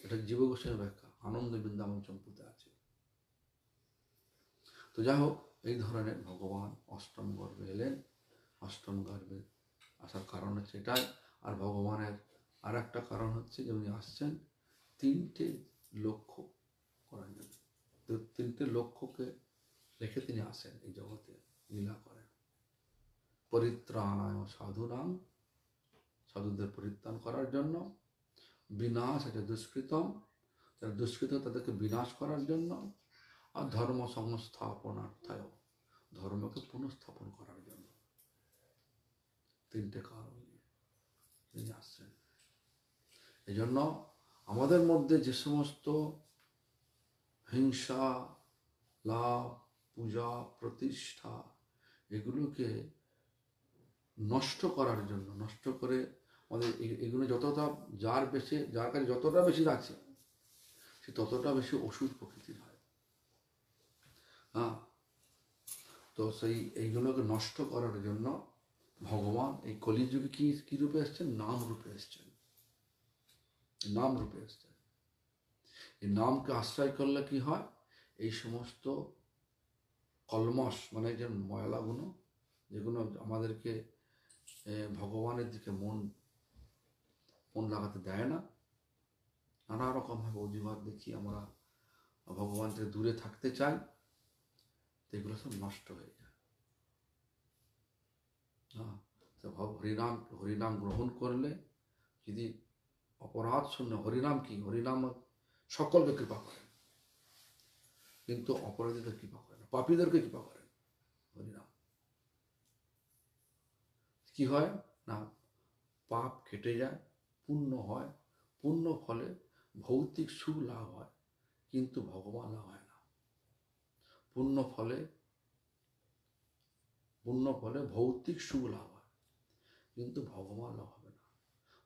এটা জীব গোস্বামীর ব্যাখ্যা আনন্দ বৃন্দাবন চম্পুতে আছে। তো যাই হোক, এই ধরনের ভগবান অষ্টম গর্ভে এলেন। অষ্টম গর্ভে আসার কারণ হচ্ছে এটাই। আর ভগবানের আর একটা কারণ হচ্ছে যে উনি আসছেন 3টে লক্ষ্য করার জন্য। তো 3টে লক্ষ্যকে রেখে তিনি আসেন এই জগতে, লীলা করেন। পরিত্রাণায় সাধুনাং, সাধুদের পরিত্রাণ করার জন্য। বিনাশ আছে দুষ্কৃতম, যারা দুষ্কৃত তাদেরকে বিনাশ করার জন্য। আর ধর্ম সংস্থাপনার্থায়, ধর্মকে পুনঃস্থাপন করার জন্য। 3টে কারণ তিনি আসছেন। এই জন্য আমাদের মধ্যে যে সমস্ত হিংসা, লাভ, পূজা, প্রতিষ্ঠা, এগুলোকে নষ্ট করার জন্য, নষ্ট করে আমাদের এগুলো যতটা যার কাছে যতটা বেশি আছে সে ততটা বেশি অসুর প্রকৃতির হয়। তো এইগুলোকে নষ্ট করার জন্য ভগবান এই কলিযুগে কি রূপে এসছেন? নাম রূপে এসছেন। নাম রূপে এসছে। এই নামকে আশ্রয় করলে কি হয়, এই সমস্ত কলমশ মানে যে ময়লাগুলো, যেগুলো আমাদেরকে ভগবানের দিকে মন লাগাতে দেয় না, নানা রকমভাবে অজুহাত দেখি আমরা ভগবান থেকে দূরে থাকতে চাই, এগুলো সব নষ্ট হয়ে যায়। হ্যাঁ, তো হরিনাম গ্রহণ করলে যদি অপরাধ শূন্য, হরিনাম কি, হরিনাম সকলকে কৃপা করেন, কিন্তু অপরাধীদের কৃপা করেন, পাপীদেরকে কৃপা করেন। হরিনাম কি হয় না, পাপ কেটে যায়, পুণ্য হয়, পুণ্য ফলে ভৌতিক সুখ লাভ হয়, কিন্তু ভগবান লাভ হয় না। পুণ্য ফলে ভৌতিক সুখ লাভ হয়, কিন্তু ভগবান লাভ হবে না।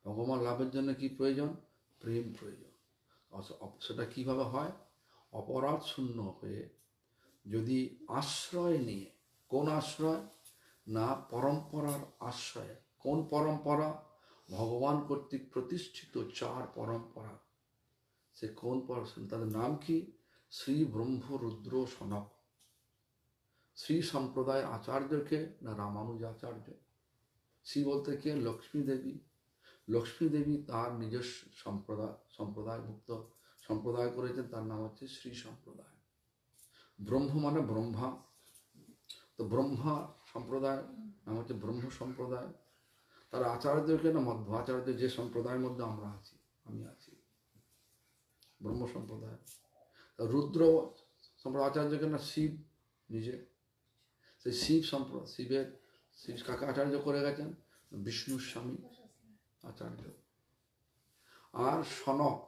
ভগবান লাভের জন্য কি প্রয়োজন? প্রেম প্রয়োজন। সেটা কিভাবে হয়? অপরাধ শূন্য হয়ে যদি আশ্রয় নিয়ে, কোন আশ্রয় না, পরম্পরার আশ্রয়ে। কোন পরম্পরা? ভগবান কর্তৃক প্রতিষ্ঠিত 4 পরম্পরা। সে কোন তাদের নাম কি? শ্রী ব্রহ্ম রুদ্র সনক। শ্রী সম্প্রদায় আচার্যকে না রামানুজ আচার্য। শ্রী বলতে কে? লক্ষ্মী দেবী। লক্ষ্মী দেবী তার নিজস্ব সম্প্রদায়ভুক্ত সম্প্রদায় করেছেন, তার নাম হচ্ছে শ্রী সম্প্রদায়। ব্রহ্ম মানে ব্রহ্মা, তো ব্রহ্মা সম্প্রদায় নাম হচ্ছে ব্রহ্ম সম্প্রদায়। তার আচার্যকে না মধ্ব আচার্য, যে সম্প্রদায়ের মধ্যে আমরা আছি, আমি আছি, ব্রহ্ম সম্প্রদায়। রুদ্র সম্প্রদায় আচার্যকে না শিব নিজে, সেই শিব কাকে আচার্য করে গেছেন? বিষ্ণুর স্বামী আচার্য। আর সনক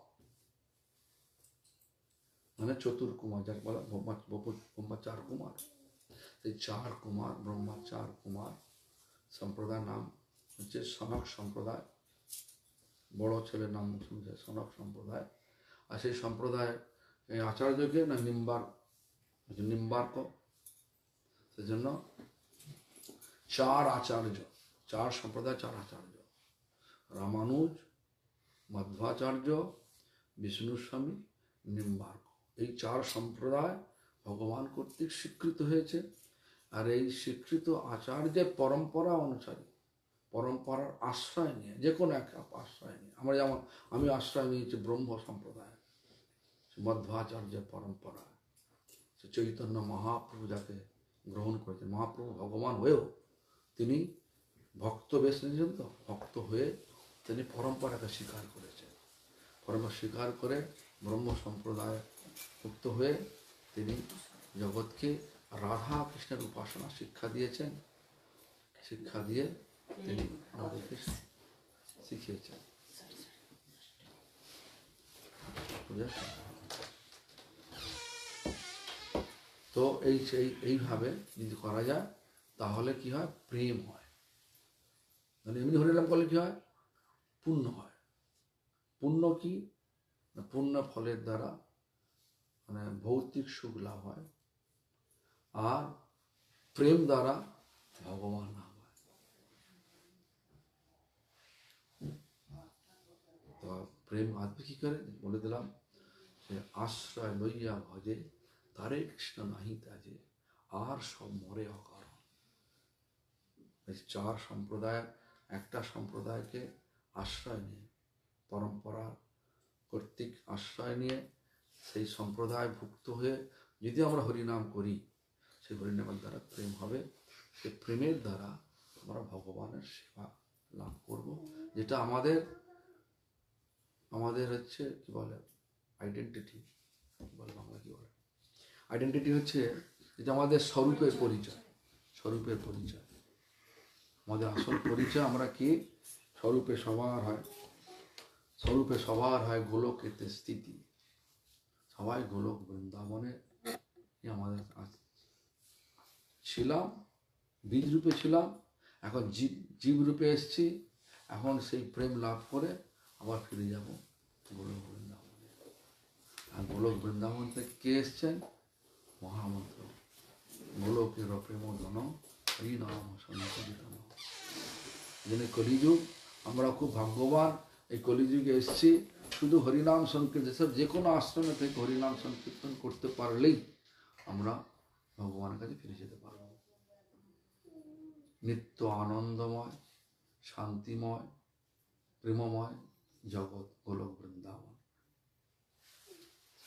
মানে চতুর্কুমার, যার বলা ব্রহ্মা 4 কুমার। সেই 4 কুমার, ব্রহ্মা 4 কুমার সম্প্রদায়ের নাম হচ্ছে সনক সম্প্রদায়। বড় ছেলের নাম শুনছে সনক সম্প্রদায়। আর সেই সম্প্রদায় আচার্যকে না নিম্বার্ক। সেজন্য 4 আচার্য, 4 সম্প্রদায়, 4 আচার্য, রামানুজ, মধ্বাচার্য, বিষ্ণুস্বামী, নিম্বার্ক। এই 4 সম্প্রদায় ভগবান কর্তৃক স্বীকৃত হয়েছে। আর এই স্বীকৃত আচার্যের পরম্পরা অনুসারী, পরম্পরার আশ্রয় নিয়ে, যে কোনো এক আশ্রয় নিয়ে, আমরা যেমন আমি আশ্রয় নিয়েছি ব্রহ্ম সম্প্রদায়, মধ্বাচার্যের পরম্পরা। সে চৈতন্য মহাপ্রভু যাকে গ্রহণ করেছেন, মহাপ্রভু ভগবান হয়েও তিনি ভক্ত বেশ নিয়েছেন, তো ভক্ত হয়ে তিনি পরম্পরাকে স্বীকার করেছেন। পরম্পরা স্বীকার করে ব্রহ্ম সম্প্রদায় মুক্ত হয়ে তিনি জগৎকে রাধা কৃষ্ণের উপাসনা শিক্ষা দিয়েছেন। শিক্ষা দিয়ে তিনি আমাদেরকে শিখিয়েছেন। তো এইভাবে যদি করা যায় তাহলে কি হয়? প্রেম হয়। মানে এমনি হরিনাম করলে কি হয়? পুণ্য হয়। পুণ্য কি? পুণ্য ফলের দ্বারা মানে ভৌতিক সুখ লাভ হয়, আর প্রেম দ্বারা ভগবান লাভ হয়। তো প্রেম আসবে কি করে? বলে দিলাম যে আশ্রয় লইয়া ভজে তারে কৃষ্ণ নাহি তাজে, আর সব মরে অকারণ। 4 সম্প্রদায়, একটা সম্প্রদায়কে আশ্রয় নিয়ে, পরম্পরা কর্তৃক আশ্রয় নিয়ে সেই সম্প্রদায় ভুক্ত হয়ে যদি আমরা হরিনাম করি, সেই হরিনামের দ্বারা প্রেম হবে। সেই প্রেমের দ্বারা আমরা ভগবানের সেবা লাভ করব, যেটা আমাদের হচ্ছে কি বলে আইডেন্টিটি, বলে বাংলা কি বলে আইডেন্টিটি, হচ্ছে যেটা আমাদের স্বরূপের পরিচয়। স্বরূপের পরিচয়, আমাদের আসল পরিচয় আমরা কি? স্বরূপে সবার হয় গোলকেতে স্থিতি। সবাই গোলক বৃন্দাবনে আমাদের ছিলাম, বীজ রূপে ছিলাম, এখন জীব রূপে এসছি। এখন সেই প্রেম লাভ করে আবার ফিরে যাব গোলক বৃন্দাবনে। আর গোলক বৃন্দাবন থেকে কে এসছেন? মহামন্ত্র গোলকের প্রেম ধন হরি নাম সনাতন। যিনি কলিযুগ, আমরা খুব ভাগ্যবান এই কলিযুগে এসছি। শুধু হরিনাম সংকীর্তন, দেশের যে কোনো আশ্রমে থেকে হরিনাম সংকীর্তন করতে পারলেই আমরা ভগবানের কাছে ফিরে যেতে পারব। নিত্য আনন্দময়, শান্তিময়, প্রেমময় জগৎ গোলক বৃন্দাবন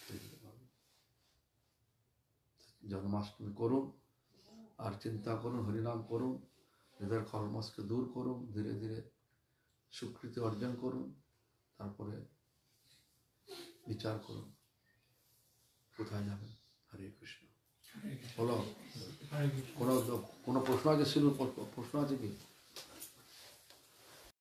ফিরে যেতে পারব। জন্মাষ্টমী করুন, আর চিন্তা করুন, হরিনাম করুন, হৃদয়ের কলমশকে দূর করুন, ধীরে ধীরে স্বীকৃতি অর্জন করুন, তারপরে বিচার করুন কোথায় যাবেন। হরে কৃষ্ণ। বলো, কোনো প্রশ্ন আছে? শিলুর প্রশ্ন আছে কি?